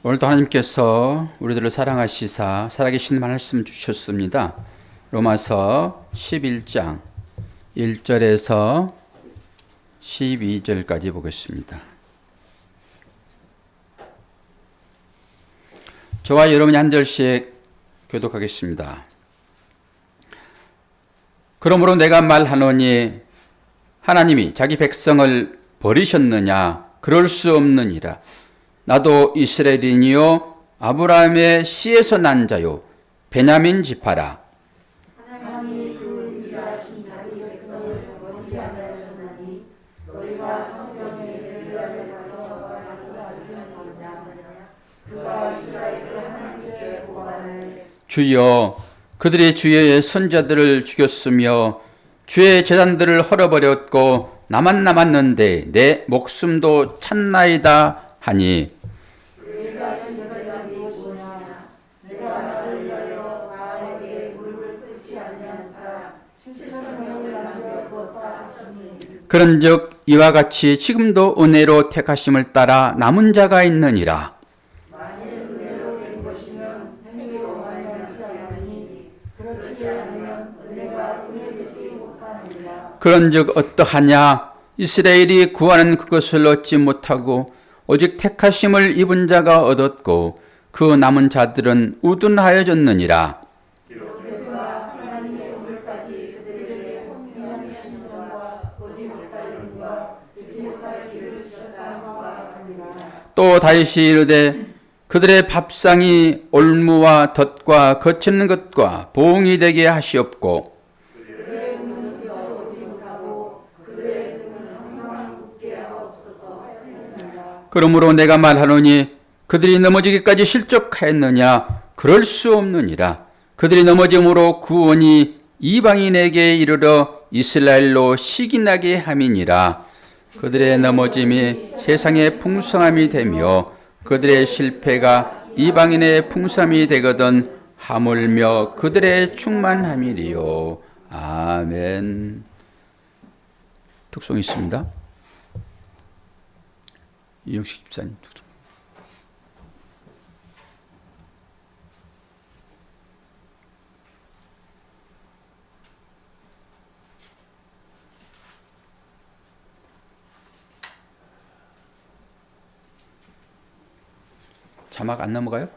오늘도 하나님께서 우리들을 사랑하시사 살아계신 말씀 주셨습니다. 로마서 11장 1절에서 12절까지 보겠습니다. 저와 여러분이 한 절씩 교독하겠습니다. 그러므로 내가 말하노니 하나님이 자기 백성을 버리셨느냐? 그럴 수 없느니라. 나도 이스라엘인이요 아브라함의 씨에서 난 자요 베냐민 지파라. 하나님이 그 위대하신 자기 백성을 버리지 않으셨나니 너희가 성경에 엘리야를 바로와 가르쳐주셨느냐. 그가 이스라엘을 하나님께 고발하되 주여, 그들이 주의 선자들을 죽였으며 주의 제단들을 헐어버렸고 나만 남았는데 내 목숨도 찼나이다 하니, 위대하신 하나님이 뭐냐. 내가 나를 위하여 바알에게 무릎을 꿇지 아니한 사람 7,000명을 남겨두었다 하셨으니 그런즉 이와 같이 지금도 은혜로 택하심을 따라 남은 자가 있느니라. 만일 은혜로 된 것이면 행위로 말미암지 않으니 그렇지 않으면 은혜가 은혜되지 못하느니라. 그런즉 어떠하냐? 이스라엘이 구하는 그것을 얻지 못하고 오직 택하심을 입은 자가 얻었고 그 남은 자들은 우둔하여졌느니라. 그가 하나님의 오늘까지 그들에게 혼미하신 영과 보지 못할 눈과 듣지 못할 귀를 주셨다 함과 같으니라. 또 다시 이르되 그들의 밥상이 올무와 덫과 거치는 것과 보응이 되게 하시옵고 그들의 눈은 떠오지 못하고 그들의 등은 항상 굳게 하옵소서 하였느니라. 그러므로 내가 말하노니 그들이 넘어지기까지 실족하였느냐? 그럴 수 없느니라. 그들이 넘어짐으로 구원이 이방인에게 이르러 이스라엘로 시기나게 함이니라. 그들의 넘어짐이 세상의 풍성함이 되며 그들의 실패가 이방인의 풍성함이 되거든 하물며 그들의 충만함이리요. 아멘. 특송이 있습니다. 이영식 집사님 특송. 자막 안 넘어가요?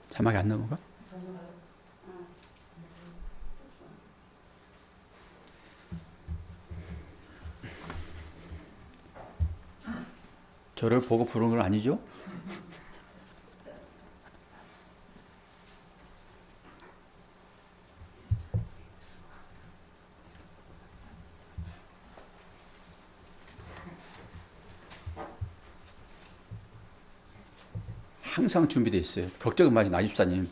자막이 안 넘어가? 저를 보고 부르는 건 아니죠? 항상 준비되어 있어요. 걱정은 마시 나집사님.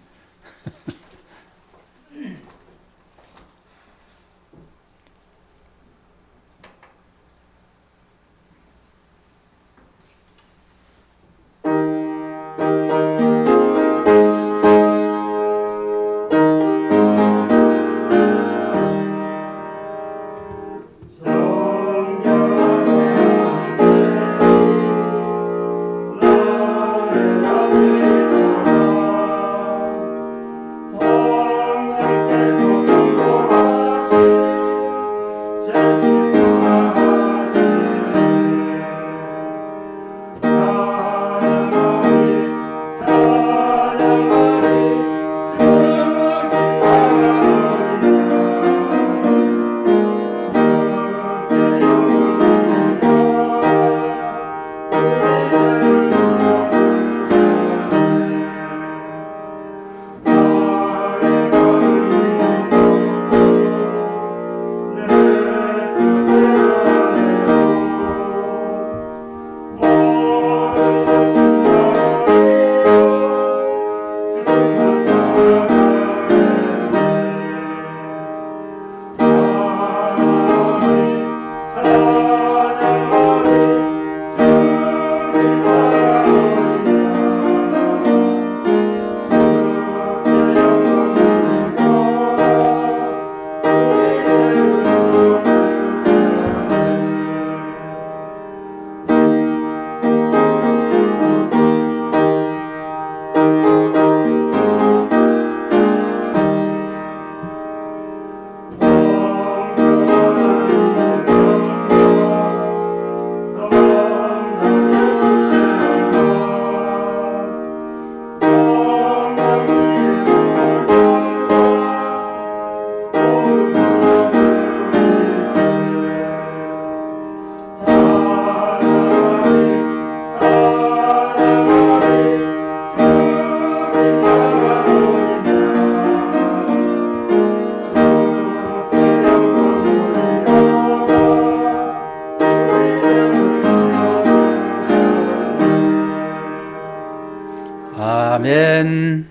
아멘.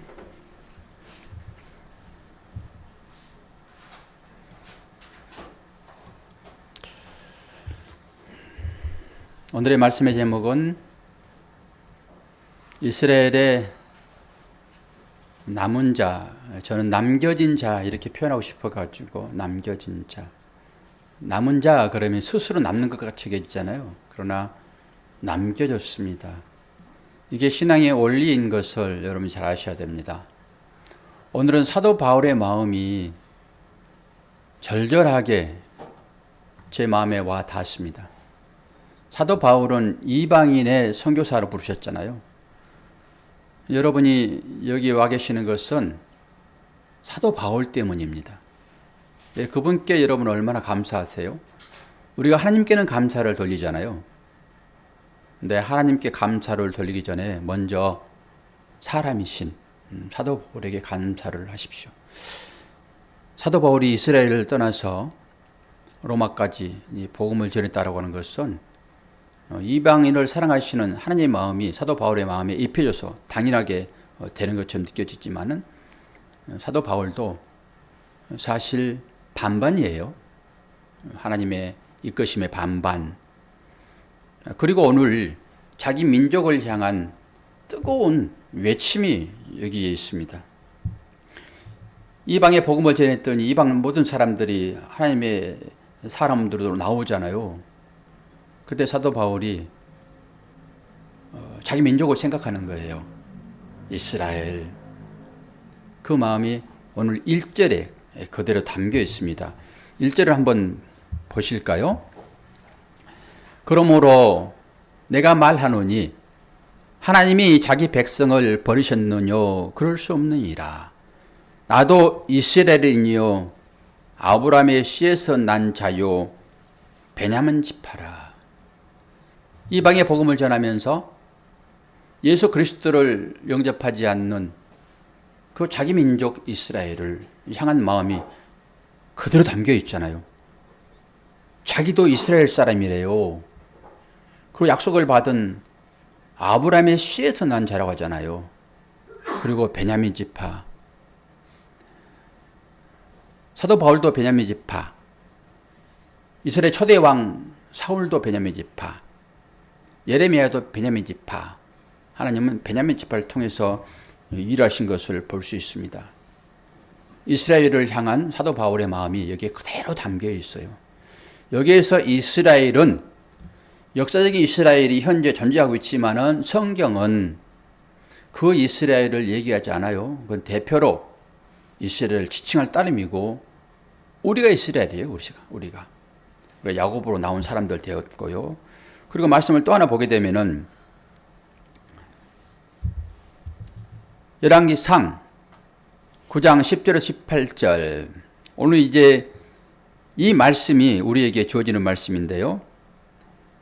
오늘의 말씀의 제목은 이스라엘의 남은 자, 저는 남겨진 자 이렇게 표현하고 싶어가지고 남겨진 자. 남은 자 그러면 스스로 남는 것 같이 있잖아요. 그러나 남겨졌습니다. 이게 신앙의 원리인 것을 여러분이 잘 아셔야 됩니다. 오늘은 사도 바울의 마음이 절절하게 제 마음에 와 닿았습니다. 사도 바울은 이방인의 선교사로 부르셨잖아요. 여러분이 여기 와 계시는 것은 사도 바울 때문입니다. 네, 그분께 여러분 얼마나 감사하세요? 우리가 하나님께는 감사를 돌리잖아요. 근데 하나님께 감사를 돌리기 전에 먼저 사람이신 사도 바울에게 감사를 하십시오. 사도 바울이 이스라엘을 떠나서 로마까지 이 복음을 전했다라고 하는 것은 이방인을 사랑하시는 하나님의 마음이 사도 바울의 마음에 입혀져서 당연하게 되는 것처럼 느껴지지만은 사도 바울도 사실 반반이에요. 하나님의 이끄심의 반반. 그리고 오늘 자기 민족을 향한 뜨거운 외침이 여기에 있습니다. 이방의 복음을 전했더니 이방 모든 사람들이 하나님의 사람들로 나오잖아요. 그때 사도 바울이 자기 민족을 생각하는 거예요. 이스라엘. 그 마음이 오늘 1절에 그대로 담겨 있습니다. 1절을 한번 보실까요? 그러므로 내가 말하노니 하나님이 자기 백성을 버리셨느뇨? 그럴 수 없느니라. 나도 이스라엘이요 아브라함의 씨에서 난 자요 베냐민 지파라. 이방의 복음을 전하면서 예수 그리스도를 영접하지 않는 그 자기 민족 이스라엘을 향한 마음이 그대로 담겨 있잖아요. 자기도 이스라엘 사람이래요. 그리고 약속을 받은 아브라함의 씨에서 난 자라고 하잖아요. 그리고 베냐민 지파. 사도 바울도 베냐민 지파. 이스라엘 초대 왕 사울도 베냐민 지파. 예레미야도 베냐민 지파. 하나님은 베냐민 지파를 통해서 일하신 것을 볼 수 있습니다. 이스라엘을 향한 사도 바울의 마음이 여기에 그대로 담겨 있어요. 여기에서 이스라엘은 역사적인 이스라엘이 현재 존재하고 있지만은 성경은 그 이스라엘을 얘기하지 않아요. 그건 대표로 이스라엘을 지칭할 따름이고 우리가 이스라엘이에요. 우리가 야곱으로 나온 사람들 되었고요. 그리고 말씀을 또 하나 보게 되면은 열왕기상 9장 10절에서 18절. 오늘 이제 이 말씀이 우리에게 주어지는 말씀인데요.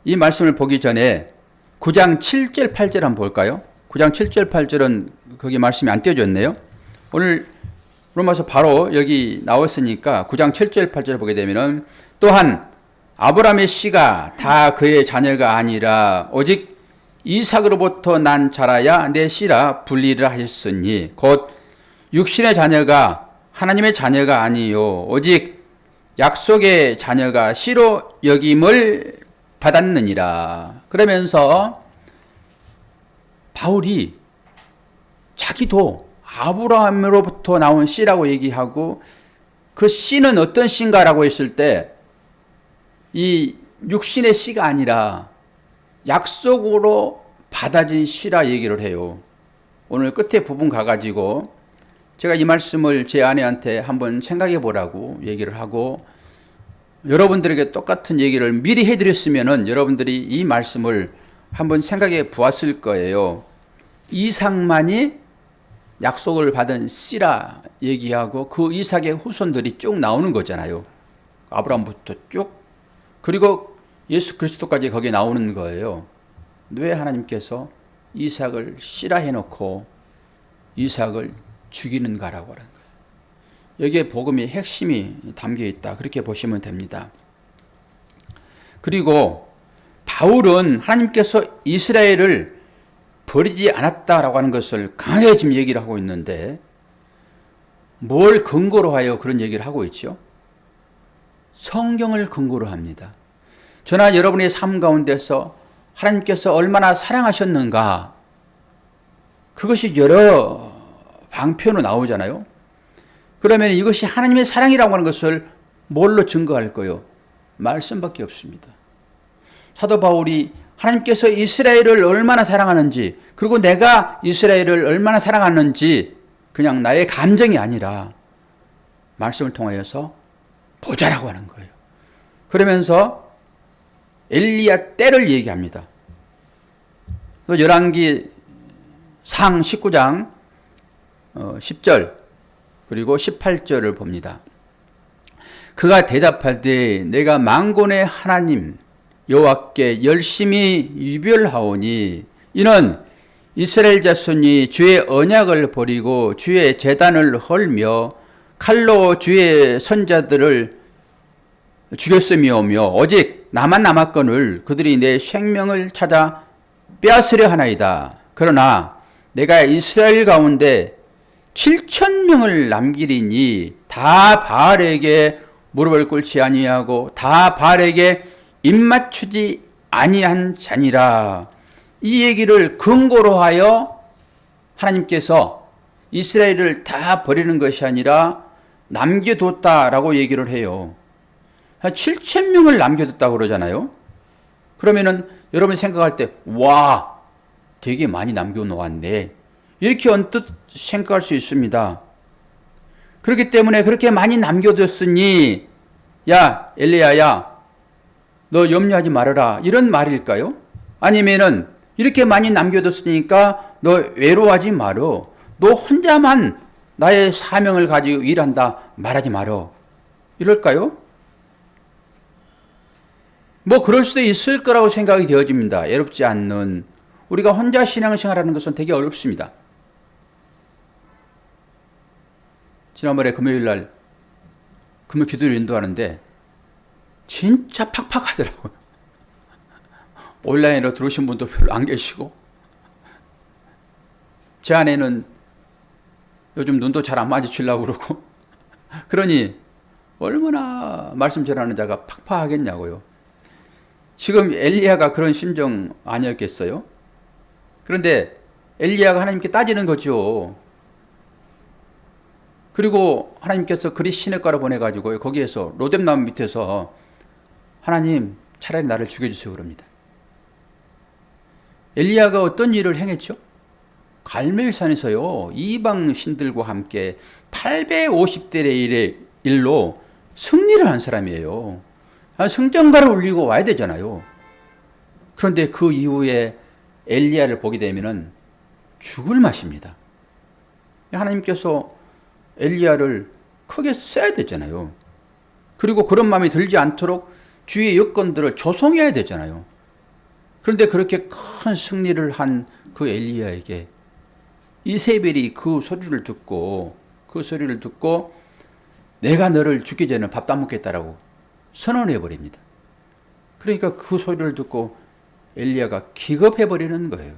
이 말씀을 보기 전에 9장 7절 8절 한번 볼까요? 9장 7절 8절은 거기 말씀이 안 띄워졌네요. 오늘 로마서 바로 여기 나왔으니까 9장 7절 8절을 보게 되면은 또한 아브라함의 씨가 다 그의 자녀가 아니라 오직 이삭으로부터 난 자라야 내 씨라 분리를 하셨으니 곧 육신의 자녀가 하나님의 자녀가 아니요 오직 약속의 자녀가 씨로 여김을 받았느니라. 그러면서 바울이 자기도 아브라함으로부터 나온 씨라고 얘기하고 그 씨는 어떤 씨인가라고 했을 때 이 육신의 씨가 아니라 약속으로 받아진 씨라 얘기를 해요. 오늘 끝에 부분 가가지고 제가 이 말씀을 제 아내한테 한번 생각해 보라고 얘기를 하고 여러분들에게 똑같은 얘기를 미리 해드렸으면은 여러분들이 이 말씀을 한번 생각해 보았을 거예요. 이삭만이 약속을 받은 씨라 얘기하고 그 이삭의 후손들이 쭉 나오는 거잖아요. 아브라함부터 쭉 그리고 예수 그리스도까지 거기에 나오는 거예요. 왜 하나님께서 이삭을 씨라 해놓고 이삭을 죽이는가라고 하는 거예요. 여기에 복음의 핵심이 담겨 있다. 그렇게 보시면 됩니다. 그리고 바울은 하나님께서 이스라엘을 버리지 않았다라고 하는 것을 강하게 지금 얘기를 하고 있는데 뭘 근거로 하여 그런 얘기를 하고 있죠? 성경을 근거로 합니다. 저나 여러분의 삶 가운데서 하나님께서 얼마나 사랑하셨는가 그것이 여러 방편으로 나오잖아요. 그러면 이것이 하나님의 사랑이라고 하는 것을 뭘로 증거할까요? 말씀밖에 없습니다. 사도 바울이 하나님께서 이스라엘을 얼마나 사랑하는지 그리고 내가 이스라엘을 얼마나 사랑하는지 그냥 나의 감정이 아니라 말씀을 통하여서 보자라고 하는 거예요. 그러면서 엘리야 때를 얘기합니다. 또 열왕기 상 19장 10절 그리고 18절을 봅니다. 그가 대답하되 내가 만군의 하나님 여호와께 열심히 유별하오니 이는 이스라엘 자손이 주의 언약을 버리고 주의 제단을 헐며 칼로 주의 선자들을 죽였음이오며 오직 나만 남았거늘 그들이 내 생명을 찾아 빼앗으려 하나이다. 그러나 내가 이스라엘 가운데 7,000명을 남기리니 다 바알에게 무릎을 꿇지 아니하고 다 바알에게 입맞추지 아니한 자니라. 이 얘기를 근거로 하여 하나님께서 이스라엘을 다 버리는 것이 아니라 남겨뒀다라고 얘기를 해요. 7,000명을 남겨뒀다고 그러잖아요. 그러면은 여러분이 생각할 때 와 되게 많이 남겨놓았네 이렇게 언뜻 생각할 수 있습니다. 그렇기 때문에 그렇게 많이 남겨뒀으니 야 엘리야야 너 염려하지 말아라 이런 말일까요? 아니면은 이렇게 많이 남겨뒀으니까 너 외로워하지 말어 너 혼자만 나의 사명을 가지고 일한다 말하지 말어 이럴까요? 뭐 그럴 수도 있을 거라고 생각이 되어집니다. 외롭지 않는 우리가 혼자 신앙생활하는 것은 되게 어렵습니다. 지난번에 금요일날 금요 기도를 인도하는데 진짜 팍팍하더라고요. 온라인으로 들어오신 분도 별로 안 계시고 제 아내는 요즘 눈도 잘 안 마주치려고 그러고 그러니 얼마나 말씀 전하는 자가 팍팍하겠냐고요. 지금 엘리야가 그런 심정 아니었겠어요? 그런데 엘리야가 하나님께 따지는 거죠. 그리고 하나님께서 그리 시냇가로 보내가지고 거기에서 로뎀나무 밑에서 하나님 차라리 나를 죽여주세요 그럽니다. 엘리야가 어떤 일을 행했죠? 갈멜산에서요 이방 신들과 함께 850대 1로 승리를 한 사람이에요. 승전가를 울리고 와야 되잖아요. 그런데 그 이후에 엘리야를 보게 되면은 죽을 맛입니다. 하나님께서 엘리야를 크게 써야 되잖아요. 그리고 그런 마음이 들지 않도록 주의 여건들을 조성해야 되잖아요. 그런데 그렇게 큰 승리를 한 그 엘리야에게 이세벨이 그 소리를 듣고 내가 너를 죽기 전에 밥도 안 먹겠다라고 선언해 버립니다. 그러니까 그 소리를 듣고 엘리야가 기겁해 버리는 거예요.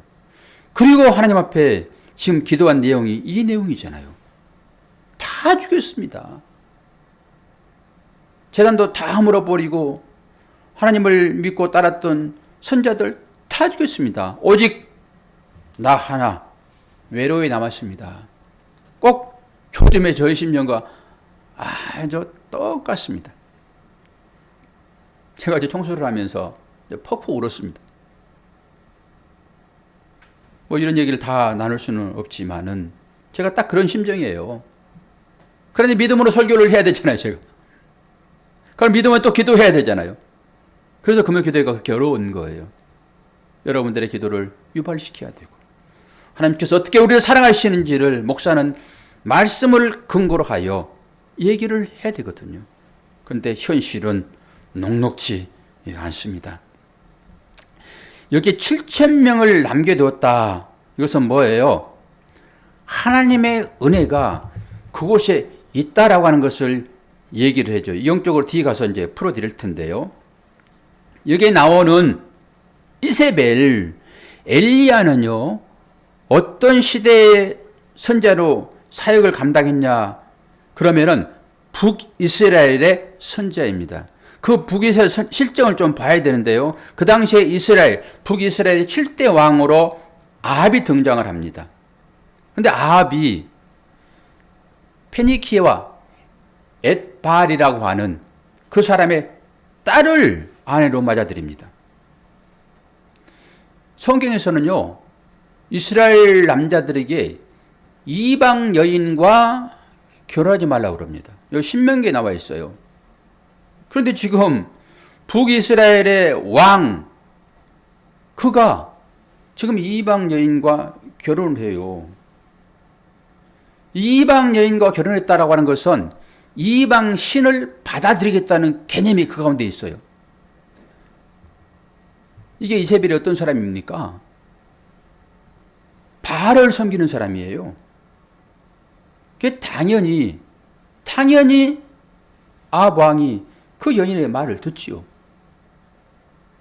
그리고 하나님 앞에 지금 기도한 내용이 이 내용이잖아요. 다 죽였습니다. 제단도 다 물어버리고 하나님을 믿고 따랐던 선자들 다 죽였습니다. 오직 나 하나 외로이 남았습니다. 꼭 요즘의 저의 심정과 아주 똑같습니다. 제가 이제 청소를 하면서 퍽퍽 울었습니다. 뭐 이런 얘기를 다 나눌 수는 없지만은 제가 딱 그런 심정이에요. 그런데 믿음으로 설교를 해야 되잖아요, 제가. 그럼 믿음은 또 기도해야 되잖아요. 그래서 금요 기도가 그렇게 어려운 거예요. 여러분들의 기도를 유발시켜야 되고 하나님께서 어떻게 우리를 사랑하시는지를 목사는 말씀을 근거로 하여 얘기를 해야 되거든요. 그런데 현실은 녹록지 않습니다. 여기 7,000명을 남겨두었다. 이것은 뭐예요? 하나님의 은혜가 그곳에 있다라고 하는 것을 얘기를 해줘요. 영적으로 뒤에 가서 이제 풀어드릴 텐데요. 여기에 나오는 이세벨, 엘리야는요, 어떤 시대의 선자로 사역을 감당했냐? 그러면은 북이스라엘의 선자입니다. 그 북이스라엘 실정을 좀 봐야 되는데요. 그 당시에 북이스라엘의 7대 왕으로 아합이 등장을 합니다. 근데 아합이 페니키와 엣바알이라고 하는 그 사람의 딸을 아내로 맞아들입니다. 성경에서는요, 이스라엘 남자들에게 이방 여인과 결혼하지 말라고 그럽니다. 여기 신명기에 나와 있어요. 그런데 지금 북이스라엘의 왕, 그가 지금 이방 여인과 결혼을 해요. 이방 여인과 결혼했다라고 하는 것은 이방 신을 받아들이겠다는 개념이 그 가운데 있어요. 이게 이세벨이 어떤 사람입니까? 바알을 섬기는 사람이에요. 그게 당연히 아합 왕이 그 여인의 말을 듣지요.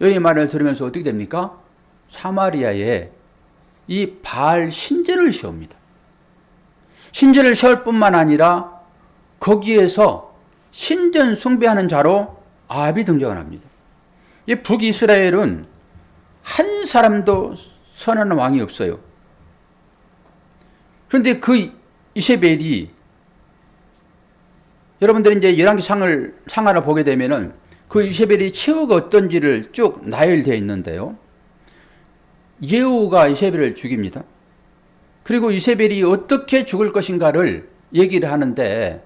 여인의 말을 들으면서 어떻게 됩니까? 사마리아에 이 바알 신전을 세웁니다. 신전을 세울 뿐만 아니라 거기에서 신전 숭배하는 자로 아합이 등장을 합니다. 이 북이스라엘은 한 사람도 선한 왕이 없어요. 그런데 그 이세벨이, 여러분들이 이제 열왕기 상하를 보게 되면은 그 이세벨이 최후가 어떤지를 쭉 나열되어 있는데요. 예후가 이세벨을 죽입니다. 그리고 이세벨이 어떻게 죽을 것인가를 얘기를 하는데,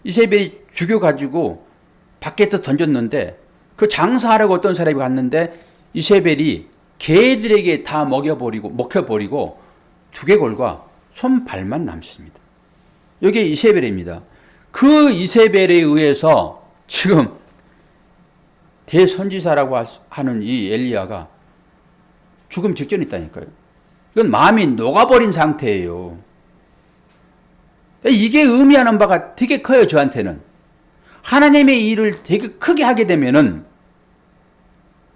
이세벨이 죽여가지고 밖에서 던졌는데, 그 장사하려고 어떤 사람이 갔는데 이세벨이 개들에게 다 먹혀버리고 두개골과 손발만 남습니다. 이게 이세벨입니다. 그 이세벨에 의해서 지금 대선지자라고 하는 이 엘리야가 죽음 직전에 있다니까요. 이건 마음이 녹아버린 상태예요. 이게 의미하는 바가 되게 커요, 저한테는. 하나님의 일을 되게 크게 하게 되면은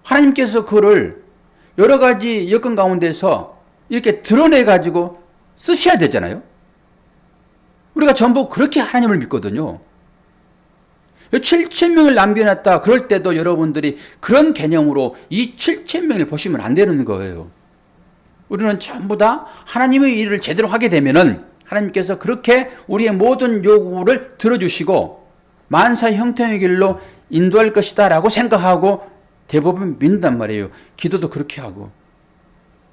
하나님께서 그를 여러 가지 여건 가운데서 이렇게 드러내가지고 쓰셔야 되잖아요. 우리가 전부 그렇게 하나님을 믿거든요. 7,000명을 남겨놨다. 그럴 때도 여러분들이 그런 개념으로 이 7,000명을 보시면 안 되는 거예요. 우리는 전부 다 하나님의 일을 제대로 하게 되면은 하나님께서 그렇게 우리의 모든 요구를 들어주시고 만사 형통의 길로 인도할 것이다 라고 생각하고 대부분 믿는단 말이에요. 기도도 그렇게 하고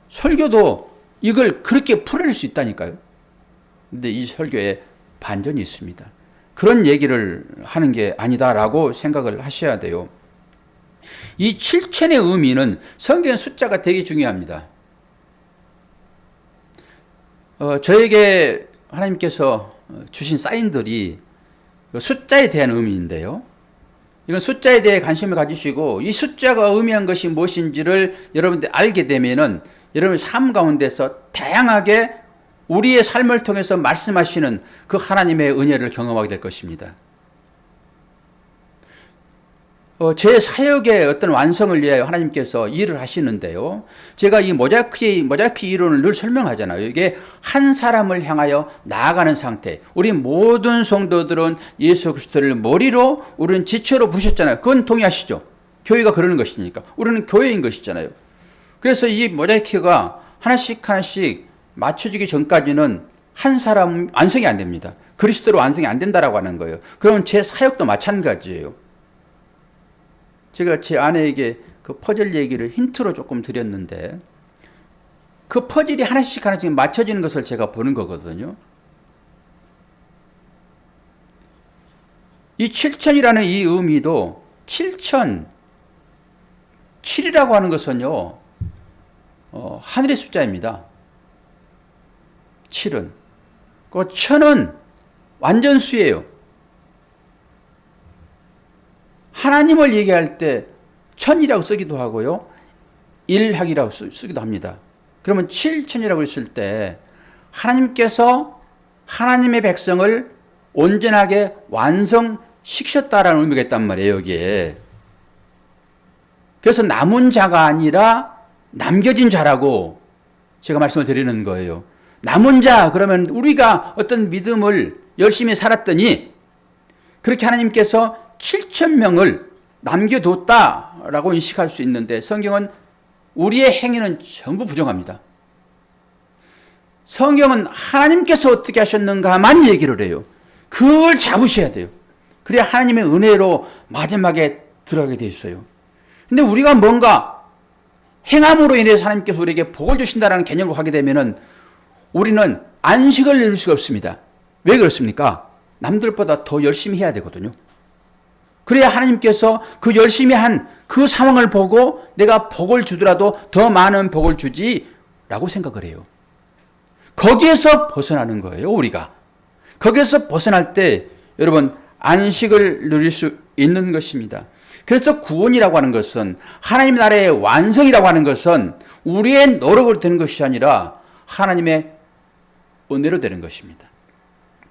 설교도 이걸 그렇게 풀어낼 수 있다니까요. 근데 이 설교에 반전이 있습니다. 그런 얘기를 하는 게 아니다라고 생각을 하셔야 돼요. 이 7천의 의미는 성경 숫자가 되게 중요합니다. 저에게 하나님께서 주신 사인들이 숫자에 대한 의미인데요. 이건 숫자에 대해 관심을 가지시고 이 숫자가 의미한 것이 무엇인지를 여러분들이 알게 되면은 여러분의 삶 가운데서 다양하게 우리의 삶을 통해서 말씀하시는 그 하나님의 은혜를 경험하게 될 것입니다. 제 사역의 어떤 완성을 위하여 하나님께서 일을 하시는데요. 제가 이 모자이크 이론을 늘 설명하잖아요. 이게 한 사람을 향하여 나아가는 상태. 우리 모든 성도들은 예수 그리스도를 머리로, 우리는 지체로 부르셨잖아요. 그건 동의하시죠? 교회가 그러는 것이니까. 우리는 교회인 것이잖아요. 그래서 이 모자이크가 하나씩 맞춰지기 전까지는 한 사람 완성이 안 됩니다. 그리스도로 완성이 안 된다라고 하는 거예요. 그러면 제 사역도 마찬가지예요. 제가 제 아내에게 그 퍼즐 얘기를 힌트로 조금 드렸는데 그 퍼즐이 하나씩 맞춰지는 것을 제가 보는 거거든요. 이 7천이라는 이 의미도 7천, 7이라고 하는 것은요, 하늘의 숫자입니다. 7은. 그 천은 완전수예요. 하나님을 얘기할 때 천이라고 쓰기도 하고요. 일학이라고 쓰기도 합니다. 그러면 7천이라고 했을 때 하나님께서 하나님의 백성을 온전하게 완성시키셨다라는 의미가 있단 말이에요, 여기에. 그래서 남은 자가 아니라 남겨진 자라고 제가 말씀을 드리는 거예요. 남은 자, 그러면 우리가 어떤 믿음을 열심히 살았더니 그렇게 하나님께서 7,000명을 남겨뒀다라고 인식할 수 있는데, 성경은 우리의 행위는 전부 부정합니다. 성경은 하나님께서 어떻게 하셨는가만 얘기를 해요. 그걸 잡으셔야 돼요. 그래야 하나님의 은혜로 마지막에 들어가게 돼 있어요. 근데 우리가 뭔가 행함으로 인해서 하나님께서 우리에게 복을 주신다는 개념으로 하게 되면은 우리는 안식을 누릴 수가 없습니다. 왜 그렇습니까? 남들보다 더 열심히 해야 되거든요. 그래야 하나님께서 그 열심히 한 그 상황을 보고 내가 복을 주더라도 더 많은 복을 주지라고 생각을 해요. 거기에서 벗어나는 거예요, 우리가. 거기에서 벗어날 때 여러분 안식을 누릴 수 있는 것입니다. 그래서 구원이라고 하는 것은, 하나님 나라의 완성이라고 하는 것은 우리의 노력으로 되는 것이 아니라 하나님의 은혜로 되는 것입니다.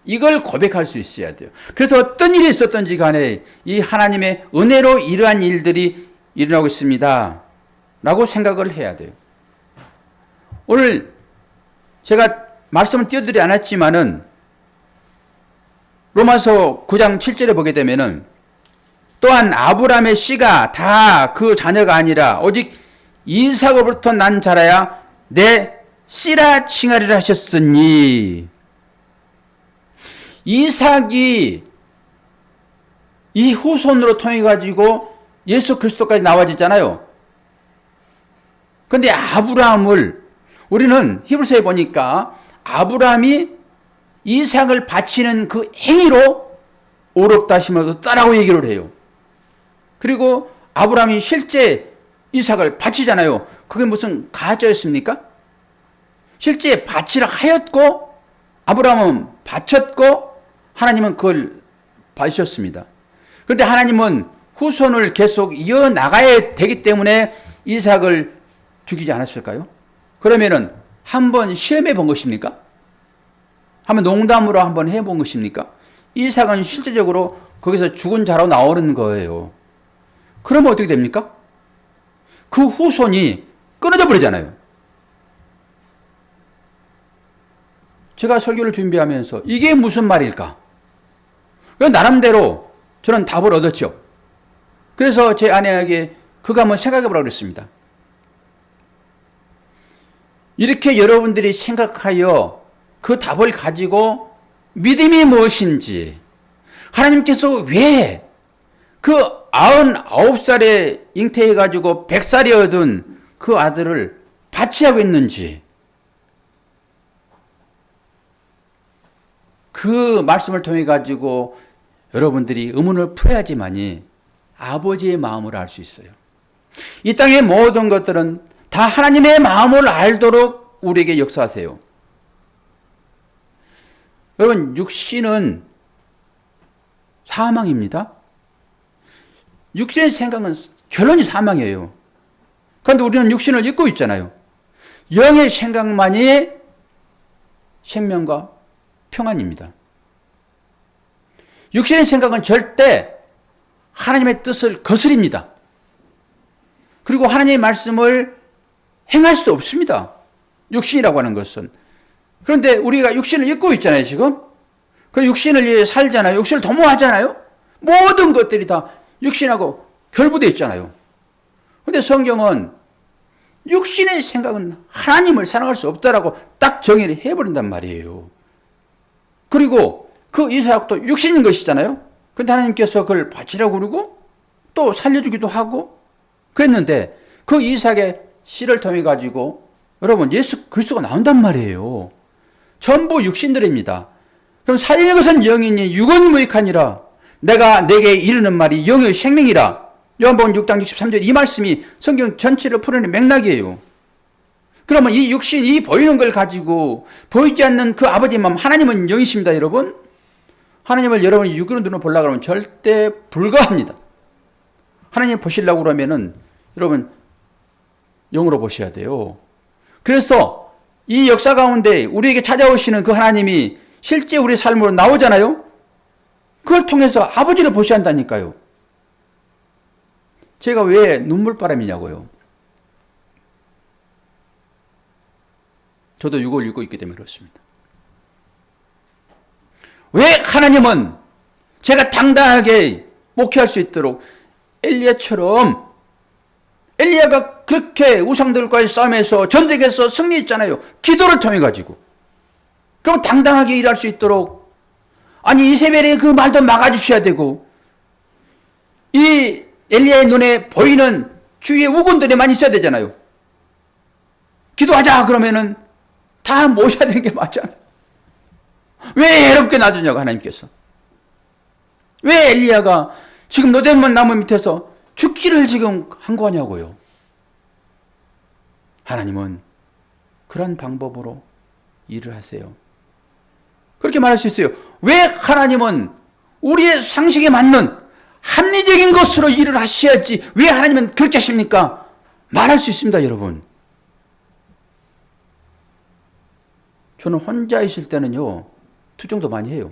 이걸 고백할 수 있어야 돼요. 그래서 어떤 일이 있었든지 간에 이 하나님의 은혜로 이러한 일들이 일어나고 있습니다 라고 생각을 해야 돼요. 오늘 제가 말씀을 띄워드리지 않았지만은 로마서 9장 7절에 보게 되면은, 또한 아브라함의 씨가 다 그 자녀가 아니라 오직 이삭으로부터 난 자라야 내 씨라 칭하리라 하셨으니, 이삭이 이 후손으로 통해 가지고 예수 그리스도까지 나와지잖아요. 그런데 아브라함을 우리는 히브리서에 보니까 아브라함이 이삭을 바치는 그 행위로 어렵다 하시면서 따라고 얘기를 해요. 그리고 아브라함이 실제 이삭을 바치잖아요. 그게 무슨 가짜였습니까? 실제 바치라 하였고 아브라함은 바쳤고 하나님은 그걸 봐주셨습니다. 그런데 하나님은 후손을 계속 이어나가야 되기 때문에 이삭을 죽이지 않았을까요? 그러면은 한번 시험해 본 것입니까? 한번 농담으로 한번 해본 것입니까? 이삭은 실제적으로 거기서 죽은 자로 나오는 거예요. 그러면 어떻게 됩니까? 그 후손이 끊어져 버리잖아요. 제가 설교를 준비하면서 이게 무슨 말일까? 나름대로 저는 답을 얻었죠. 그래서 제 아내에게 그거 한번 생각해 보라고 그랬습니다. 이렇게 여러분들이 생각하여 그 답을 가지고 믿음이 무엇인지, 하나님께서 왜 그 99살에 잉태해가지고 100살이 얻은 그 아들을 바치하고 있는지, 그 말씀을 통해 가지고 여러분들이 의문을 풀어야지만이 아버지의 마음을 알 수 있어요. 이 땅의 모든 것들은 다 하나님의 마음을 알도록 우리에게 역사하세요. 여러분, 육신은 사망입니다. 육신의 생각은 결론이 사망이에요. 그런데 우리는 육신을 잊고 있잖아요. 영의 생각만이 생명과 평안입니다. 육신의 생각은 절대 하나님의 뜻을 거스립니다. 그리고 하나님의 말씀을 행할 수 없습니다. 육신이라고 하는 것은. 그런데 우리가 육신을 잊고 있잖아요, 지금. 그리고 육신을 위해 살잖아요. 육신을 도모하잖아요. 모든 것들이 다 육신하고 결부되어 있잖아요. 그런데 성경은 육신의 생각은 하나님을 사랑할 수 없다라고 딱 정의를 해버린단 말이에요. 그리고 그 이삭도 육신인 것이잖아요. 그런데 하나님께서 그걸 바치라고 그러고 또 살려주기도 하고 그랬는데, 그 이삭의 씨를 통해 가지고 여러분 예수 그리스도가 나온단 말이에요. 전부 육신들입니다. 그럼 살리는 것은 영이니 육은 무익하니라. 내가 내게 이르는 말이 영의 생명이라. 요한복음 6장 63절 이 말씀이 성경 전체를 풀어내는 맥락이에요. 그러면 이 육신, 이 보이는 걸 가지고 보이지 않는 그 아버지의 마음, 하나님은 영이십니다, 여러분. 하나님을 여러분이 육으로 눈으로 보려고 하면 절대 불가합니다. 하나님 보시려고 그러면은 여러분 영으로 보셔야 돼요. 그래서 이 역사 가운데 우리에게 찾아오시는 그 하나님이 실제 우리 삶으로 나오잖아요. 그걸 통해서 아버지를 보셔야 한다니까요. 제가 왜 눈물바람이냐고요. 저도 6월 읽고 있기 때문에 그렇습니다. 왜 하나님은 제가 당당하게 목회할 수 있도록 엘리야처럼, 엘리야가 그렇게 우상들과의 싸움에서 전쟁에서 승리했잖아요. 기도를 통해 가지고. 그럼 당당하게 일할 수 있도록, 아니 이세벨의 그 말도 막아주셔야 되고, 이 엘리야의 눈에 보이는 주위의 우군들에만 있어야 되잖아요. 기도하자 그러면은 다 모셔야 되는 게 맞잖아요. 왜 해롭게 놔두냐고 하나님께서. 왜 엘리야가 지금 노대만 나무 밑에서 죽기를 지금 항구하냐고요. 하나님은 그런 방법으로 일을 하세요. 그렇게 말할 수 있어요. 왜 하나님은 우리의 상식에 맞는 합리적인 것으로 일을 하셔야지 왜 하나님은 그렇게 하십니까? 말할 수 있습니다, 여러분. 저는 혼자 있을 때는요, 투정도 많이 해요.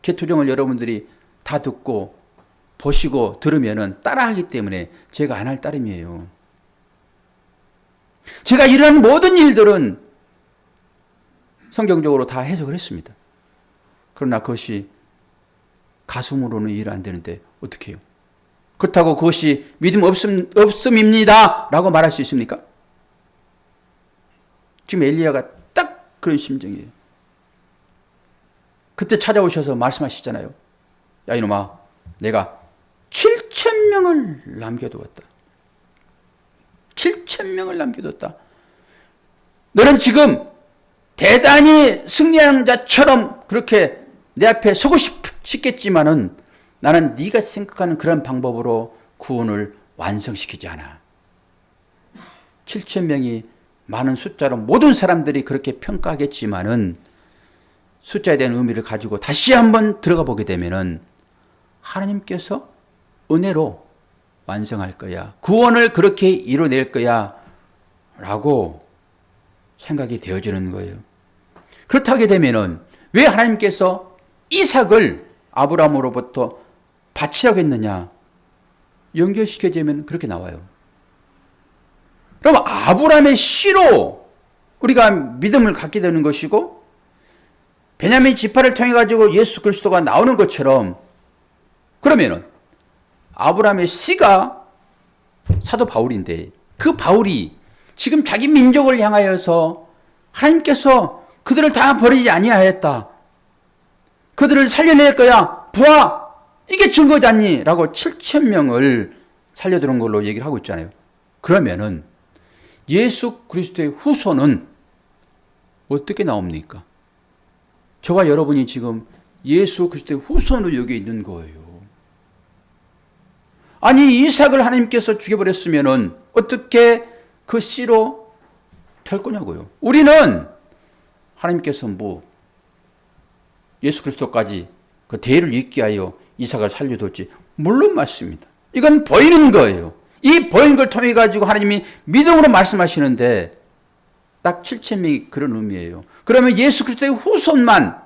제 투정을 여러분들이 다 듣고 보시고 들으면은 따라하기 때문에 제가 안 할 따름이에요. 제가 일하는 모든 일들은 성경적으로 다 해석을 했습니다. 그러나 그것이 가슴으로는 이해 안 되는데 어떻게 해요? 그렇다고 그것이 믿음 없음입니다 라고 말할 수 있습니까? 지금 엘리야가 딱 그런 심정이에요. 그때 찾아오셔서 말씀하시잖아요. 야 이놈아, 내가 7,000명을 남겨두었다. 7,000명을 남겨뒀다. 너는 지금 대단히 승리하는 자처럼 그렇게 내 앞에 서고 싶겠지만은 나는 네가 생각하는 그런 방법으로 구원을 완성시키지 않아. 7,000명이 많은 숫자로 모든 사람들이 그렇게 평가하겠지만은 숫자에 대한 의미를 가지고 다시 한번 들어가 보게 되면은 하나님께서 은혜로 완성할 거야. 구원을 그렇게 이뤄낼 거야. 라고 생각이 되어지는 거예요. 그렇게 하게 되면은 왜 하나님께서 이삭을 아브라함으로부터 바치라고 했느냐? 연결시켜지면 그렇게 나와요. 그럼 아브라함의 씨로 우리가 믿음을 갖게 되는 것이고 베냐민 지파를 통해 가지고 예수 그리스도가 나오는 것처럼 그러면은 아브라함의 씨가 사도 바울인데 그 바울이 지금 자기 민족을 향하여서 하나님께서 그들을 다 버리지 아니하였다. 그들을 살려낼 거야. 부하. 이게 증거잖니. 라고 7,000명을 살려두는 걸로 얘기를 하고 있잖아요. 그러면은 예수 그리스도의 후손은 어떻게 나옵니까? 저와 여러분이 지금 예수 그리스도의 후손으로 여기 있는 거예요. 아니 이삭을 하나님께서 죽여버렸으면은 어떻게 그 씨로 될 거냐고요. 우리는 하나님께서 뭐 예수 그리스도까지 그 대의를 잇게 하여 이삭을 살려뒀지. 물론 맞습니다. 이건 보이는 거예요. 이 보이는 걸 통해 가지고 하나님이 믿음으로 말씀하시는데 딱 7,000명이 그런 의미예요. 그러면 예수 그리스도의 후손만,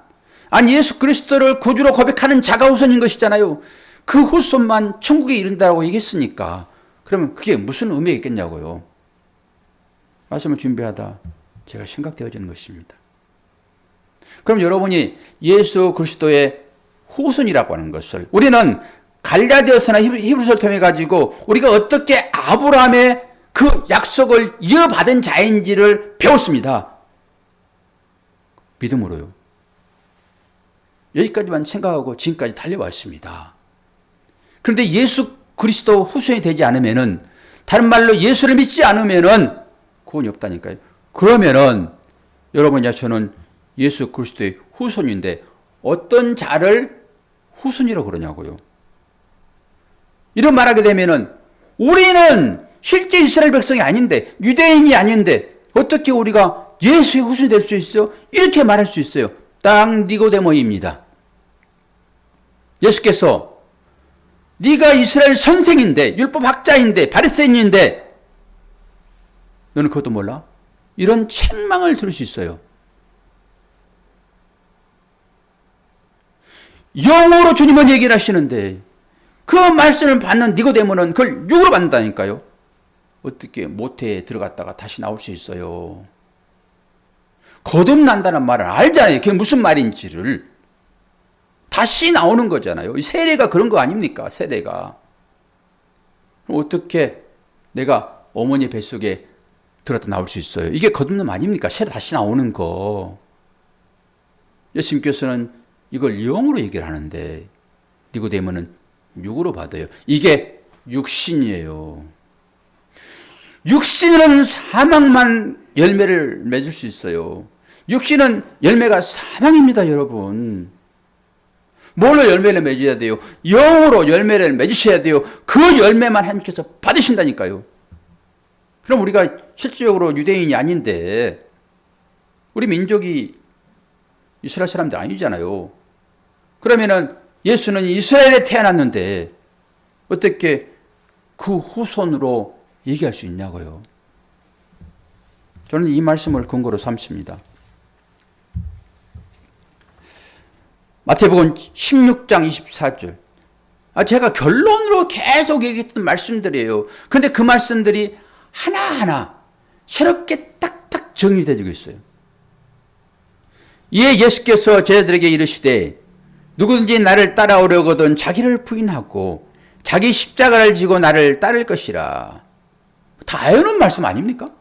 아니 예수 그리스도를 구주로 고백하는 자가 후손인 것이잖아요. 그 후손만 천국에 이른다고 얘기했으니까 그러면 그게 무슨 의미가 있겠냐고요. 말씀을 준비하다 제가 생각되어지는 것입니다. 그럼 여러분이 예수 그리스도의 후손이라고 하는 것을 우리는 갈라디아서나 히브리서를 통해 가지고 우리가 어떻게 아브라함의 그 약속을 이어받은 자인지를 배웠습니다. 믿음으로요. 여기까지만 생각하고 지금까지 달려왔습니다. 그런데 예수 그리스도 후손이 되지 않으면은, 다른 말로 예수를 믿지 않으면은 구원이 없다니까요. 그러면은 여러분이야 저는 예수 그리스도의 후손인데 어떤 자를 후손이라고 그러냐고요. 이런 말하게 되면은 우리는 실제 이스라엘 백성이 아닌데, 유대인이 아닌데 어떻게 우리가 예수의 후손이 될 수 있어요? 이렇게 말할 수 있어요. 딱 니고데모입니다. 예수께서 네가 이스라엘 선생인데, 율법 학자인데, 바리새인인데 너는 그것도 몰라? 이런 책망을 들을 수 있어요. 영어로 주님은 얘기를 하시는데 그 말씀을 받는 니고데모는 그걸 육으로 받는다니까요. 어떻게 모태에 들어갔다가 다시 나올 수 있어요? 거듭난다는 말은 알잖아요. 그게 무슨 말인지를. 다시 나오는 거잖아요. 세례가 그런 거 아닙니까? 세례가. 어떻게 내가 어머니 뱃속에 들어갔다 나올 수 있어요? 이게 거듭남 아닙니까? 세례 다시 나오는 거. 예수님께서는 이걸 영으로 얘기를 하는데 니고데모는 육으로 받아요. 이게 육신이에요. 육신은 사망만 열매를 맺을 수 있어요. 육신은 열매가 사망입니다, 여러분. 뭘로 열매를 맺어야 돼요? 영으로 열매를 맺으셔야 돼요. 그 열매만 하나님께서 받으신다니까요. 그럼 우리가 실질적으로 유대인이 아닌데 우리 민족이 이스라엘 사람들 아니잖아요. 그러면은 예수는 이스라엘에 태어났는데 어떻게 그 후손으로 얘기할 수 있냐고요. 저는 이 말씀을 근거로 삼습니다. 마태복음 16장 24절. 제가 결론으로 계속 얘기했던 말씀들이에요. 그런데 그 말씀들이 하나하나 새롭게 딱딱 정리되고 있어요. 이에 예수께서 제자들에게 이르시되 누구든지 나를 따라오려거든 자기를 부인하고 자기 십자가를 지고 나를 따를 것이라. 다 아는 말씀 아닙니까?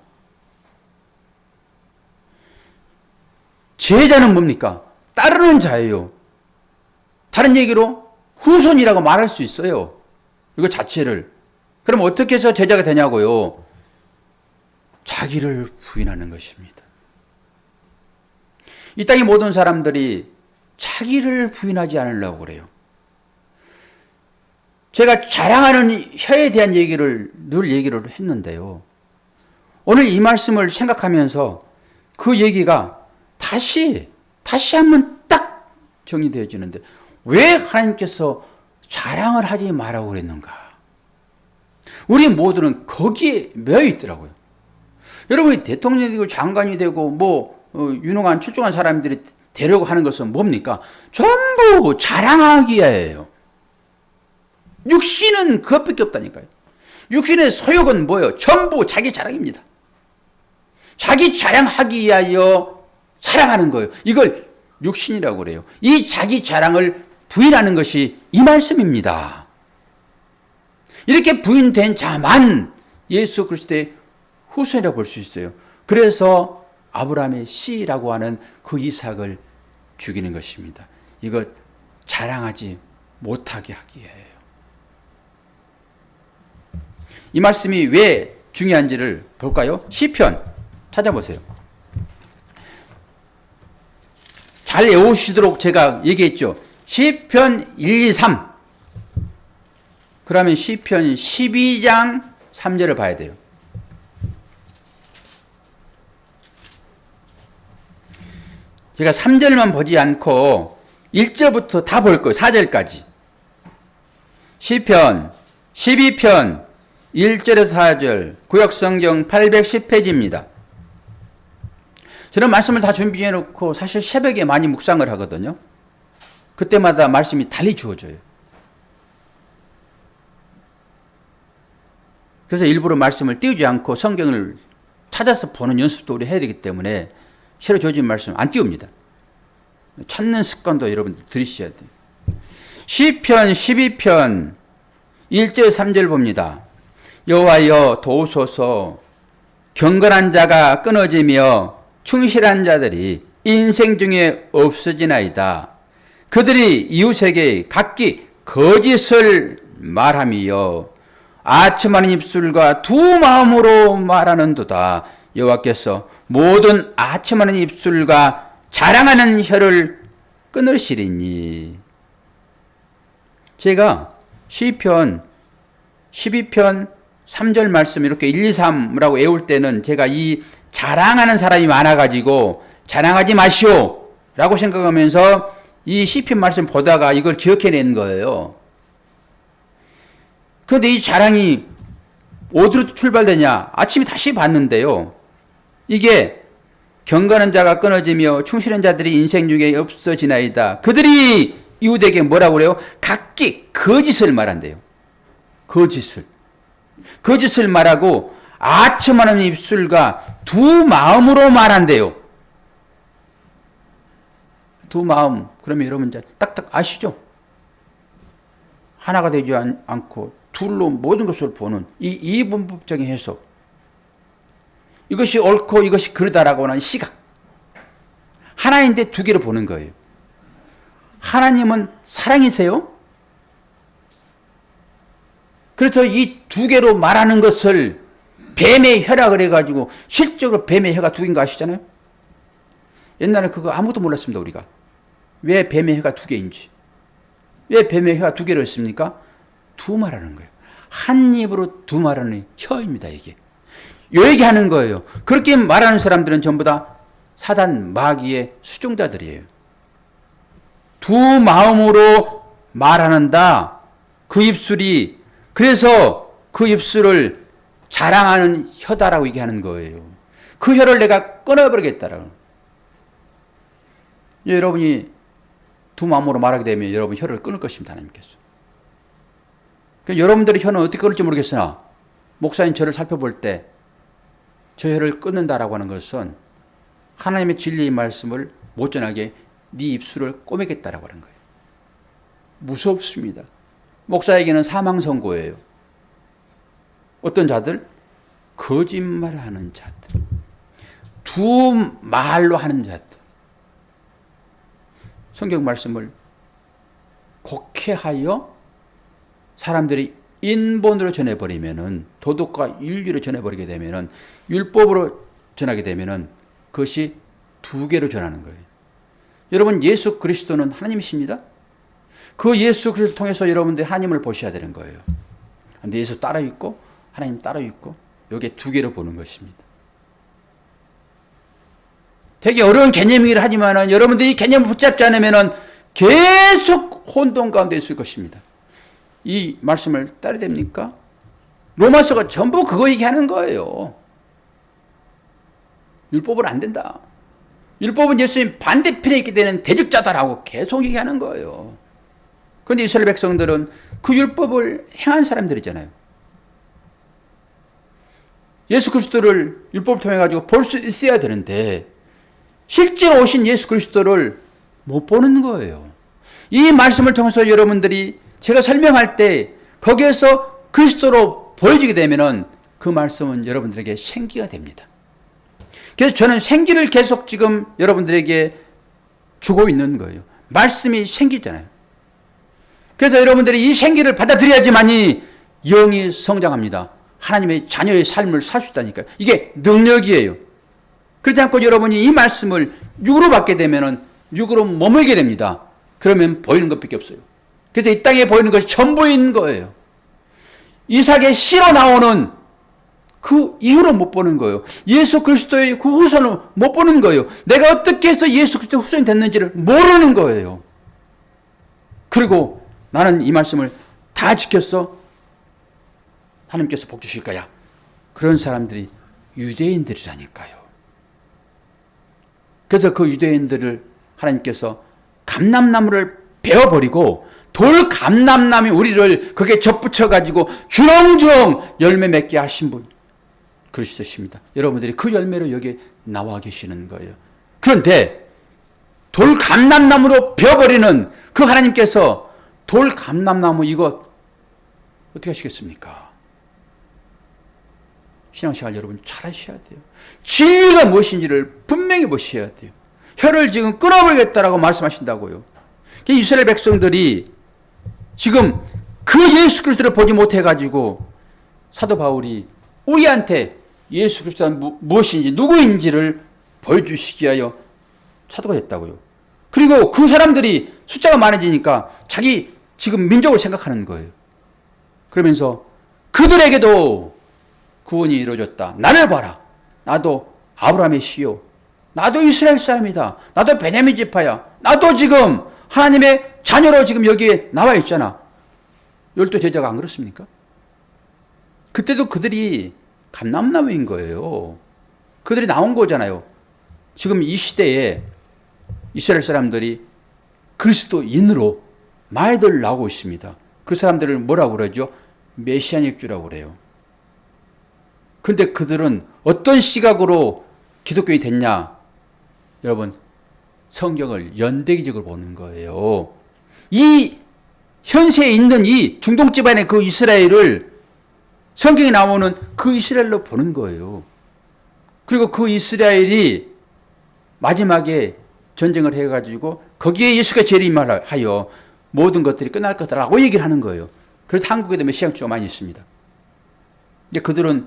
제자는 뭡니까? 따르는 자예요. 다른 얘기로 후손이라고 말할 수 있어요. 이거 자체를. 그럼 어떻게 해서 제자가 되냐고요? 자기를 부인하는 것입니다. 이 땅의 모든 사람들이 자기를 부인하지 않으려고 그래요. 제가 자랑하는 혀에 대한 얘기를 늘 얘기를 했는데요. 오늘 이 말씀을 생각하면서 그 얘기가 다시 한번 딱 정리되어지는데 왜 하나님께서 자랑을 하지 말라고 그랬는가? 우리 모두는 거기에 매여 있더라고요. 여러분이 대통령이 되고 장관이 되고 유능한 출중한 사람들이 되려고 하는 것은 뭡니까? 전부 자랑하기예요. 육신은 그것밖에 없다니까요. 육신의 소욕은 뭐예요? 전부 자기 자랑입니다. 자기 자랑하기 위하여 사랑하는 거예요. 이걸 육신이라고 그래요. 이 자기 자랑을 부인하는 것이 이 말씀입니다. 이렇게 부인된 자만 예수 그리스도의 후손이라고 볼 수 있어요. 그래서 아브라함의 씨라고 하는 그 이삭을 죽이는 것입니다. 이것 자랑하지 못하게 하기 위해요. 이 말씀이 왜 중요한지를 볼까요? 시편 찾아보세요. 잘 외우시도록 제가 얘기했죠. 시편 1, 2, 3. 그러면 시편 12장 3절을 봐야 돼요. 제가 3절만 보지 않고 1절부터 다 볼 거예요. 4절까지. 시편 12편 1절에서 4절 구역성경 810페이지입니다. 저는 말씀을 다 준비해 놓고 사실 새벽에 많이 묵상을 하거든요. 그때마다 말씀이 달리 주어져요. 그래서 일부러 말씀을 띄우지 않고 성경을 찾아서 보는 연습도 우리 해야 되기 때문에 새로 주어진 말씀 안 띄웁니다. 찾는 습관도 여러분들 들이셔야 돼요. 시편 12편 1절 3절 봅니다. 여호와여 도우소서. 경건한 자가 끊어지며 충실한 자들이 인생 중에 없어지나이다. 그들이 이웃에게 각기 거짓을 말하며 아첨하는 입술과 두 마음으로 말하는도다. 여호와께서 모든 아첨하는 입술과 자랑하는 혀를 끊으시리니. 제가 시편 12편 3절 말씀 이렇게 1, 2, 3라고 외울 때는 제가 이 자랑하는 사람이 많아가지고 자랑하지 마시오 라고 생각하면서 이 시편 말씀 보다가 이걸 기억해낸 거예요. 그런데 이 자랑이 어디로 출발되냐? 아침에 다시 봤는데요. 이게 경건한 자가 끊어지며 충실한 자들이 인생 중에 없어지나이다. 그들이 이웃에게 뭐라고 그래요? 각기 거짓을 말한대요. 거짓을 말하고 아첨하는 입술과 두 마음으로 말한대요. 두 마음. 그러면 여러분 이제 딱딱 아시죠? 하나가 되지 않고 둘로 모든 것을 보는 이 이분법적인 해석. 이것이 옳고 이것이 그르다라고 하는 시각. 하나인데 두 개로 보는 거예요. 하나님은 사랑이세요? 그래서 이 두 개로 말하는 것을 뱀의 혀라 그래가지고 실적으로 뱀의 혀가 두 개인 거 아시잖아요? 옛날에 그거 아무도 몰랐습니다, 우리가. 왜 뱀의 혀가 두 개인지. 왜 뱀의 혀가 두 개로 했습니까? 두 말하는 거예요. 한 입으로 두 말하는 혀입니다, 이게. 요 얘기하는 거예요. 그렇게 말하는 사람들은 전부 다 사단 마귀의 수종자들이에요. 두 마음으로 말하는다. 그 입술이 그래서 그 입술을 자랑하는 혀다라고 얘기하는 거예요. 그 혀를 내가 끊어버리겠다라고. 여러분이 두 마음으로 말하게 되면 여러분 혀를 끊을 것입니다. 하나님께서. 그러니까 여러분들의 혀는 어떻게 끊을지 모르겠으나 목사님 저를 살펴볼 때 저 혀를 끊는다라고 하는 것은 하나님의 진리의 말씀을 못 전하게 네 입술을 꼬매겠다라고 하는 거예요. 무섭습니다. 목사에게는 사망 선고예요. 어떤 자들? 거짓말하는 자들. 두 말로 하는 자들. 성경 말씀을 곡해하여 사람들이 인본으로 전해버리면은 도덕과 윤리로 전해버리게 되면은 율법으로 전하게 되면은 그것이 두 개로 전하는 거예요. 여러분 예수 그리스도는 하나님이십니다. 그 예수 그리스도를 통해서 여러분들이 하나님을 보셔야 되는 거예요. 그런데 예수 따로 있고 하나님 따로 있고 여기에 두 개로 보는 것입니다. 되게 어려운 개념이긴 하지만 여러분들이 이 개념을 붙잡지 않으면 계속 혼돈 가운데 있을 것입니다. 이 말씀을 따르야 됩니까? 로마서가 전부 그거 얘기하는 거예요. 율법은 안 된다. 율법은 예수님 반대편에 있게 되는 대적자다라고 계속 얘기하는 거예요. 그런데 이스라엘 백성들은 그 율법을 행한 사람들이잖아요. 예수 그리스도를 율법을 통해 가지고 볼 수 있어야 되는데 실제로 오신 예수 그리스도를 못 보는 거예요. 이 말씀을 통해서 여러분들이 제가 설명할 때 거기에서 그리스도로 보여지게 되면은 그 말씀은 여러분들에게 생기가 됩니다. 그래서 저는 생기를 계속 지금 여러분들에게 주고 있는 거예요. 말씀이 생기잖아요. 그래서 여러분들이 이 생기를 받아들여야지만이 영이 성장합니다. 하나님의 자녀의 삶을 살 수 있다니까요. 이게 능력이에요. 그렇지 않고 여러분이 이 말씀을 육으로 받게 되면은 육으로 머물게 됩니다. 그러면 보이는 것밖에 없어요. 그래서 이 땅에 보이는 것이 전부인 거예요. 이삭의 씨로 나오는 그 이후로 못 보는 거예요. 예수 그리스도의 그 후손을 못 보는 거예요. 내가 어떻게 해서 예수 그리스도의 후손이 됐는지를 모르는 거예요. 그리고 나는 이 말씀을 다 지켰어. 하나님께서 복 주실 거야. 그런 사람들이 유대인들이라니까요. 그래서 그 유대인들을 하나님께서 감람나무를 베어버리고 돌 감람나무 우리를 거기에 접붙여가지고 주렁주렁 열매 맺게 하신 분 그리스도십니다. 여러분들이 그 열매로 여기에 나와 계시는 거예요. 그런데 돌 감람나무로 베어버리는 그 하나님께서 돌 감람나무 이거 어떻게 하시겠습니까? 신앙생활 여러분 잘 하셔야 돼요. 진리가 무엇인지를 분명히 보셔야 돼요. 혀를 지금 끊어버리겠다라고 말씀하신다고요. 이스라엘 백성들이 지금 그 예수 그리스도를 보지 못해가지고 사도 바울이 우리한테 예수 그리스도가 무엇인지 누구인지를 보여주시기 위하여 사도가 됐다고요. 그리고 그 사람들이 숫자가 많아지니까 자기 지금 민족을 생각하는 거예요. 그러면서 그들에게도 구원이 이루어졌다. 나를 봐라. 나도 아브라함의 씨요. 나도 이스라엘 사람이다. 나도 베냐민 지파야. 나도 지금 하나님의 자녀로 지금 여기에 나와 있잖아. 12 제자가 안 그렇습니까? 그때도 그들이 감람나무인 거예요. 그들이 나온 거잖아요. 지금 이 시대에 이스라엘 사람들이 그리스도인으로 많이들 나오고 있습니다. 그 사람들을 뭐라고 그러죠? 메시아닉 주라고 그래요. 근데 그들은 어떤 시각으로 기독교인이 됐냐? 여러분, 성경을 연대기적으로 보는 거예요. 이 현세에 있는 이 중동 집안의 그 이스라엘을 성경에 나오는 그 이스라엘로 보는 거예요. 그리고 그 이스라엘이 마지막에 전쟁을 해가지고 거기에 예수가 재림하여 모든 것들이 끝날 거다라고 얘기를 하는 거예요. 그래서 한국에도 메시아주가 많이 있습니다. 근데 그들은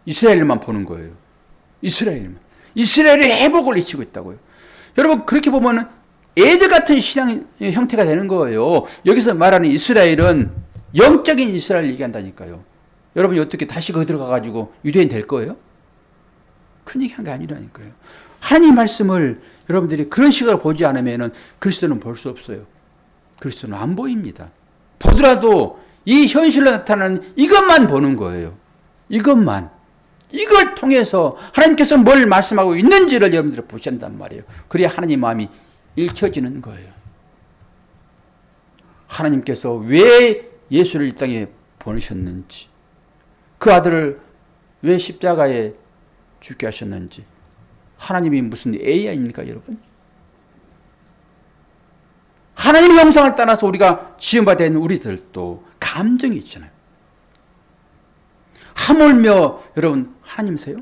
이스라엘만 보는 거예요. 이스라엘만. 이스라엘의 회복을 외치고 있다고요. 여러분, 그렇게 보면은 애들 같은 신앙 형태가 되는 거예요. 여기서 말하는 이스라엘은 영적인 이스라엘 얘기한다니까요. 여러분이 어떻게 다시 거기 들어가가지고 유대인 될 거예요? 그런 얘기 한 게 아니라니까요. 하나님 말씀을 여러분들이 그런 식으로 보지 않으면 그리스도는 볼 수 없어요. 그리스도는 안 보입니다. 보더라도 이 현실로 나타나는 이것만 보는 거예요. 이것만. 이걸 통해서 하나님께서 뭘 말씀하고 있는지를 여러분들이 보셔야 한단 말이에요. 그래야 하나님 마음이 읽혀지는 거예요. 하나님께서 왜 예수를 이 땅에 보내셨는지, 그 아들을 왜 십자가에 죽게 하셨는지, 하나님이 무슨 AI입니까, 여러분? 하나님의 형상을 따라서 우리가 지음받은 우리들도 감정이 있잖아요. 하물며 여러분, 하나님이세요?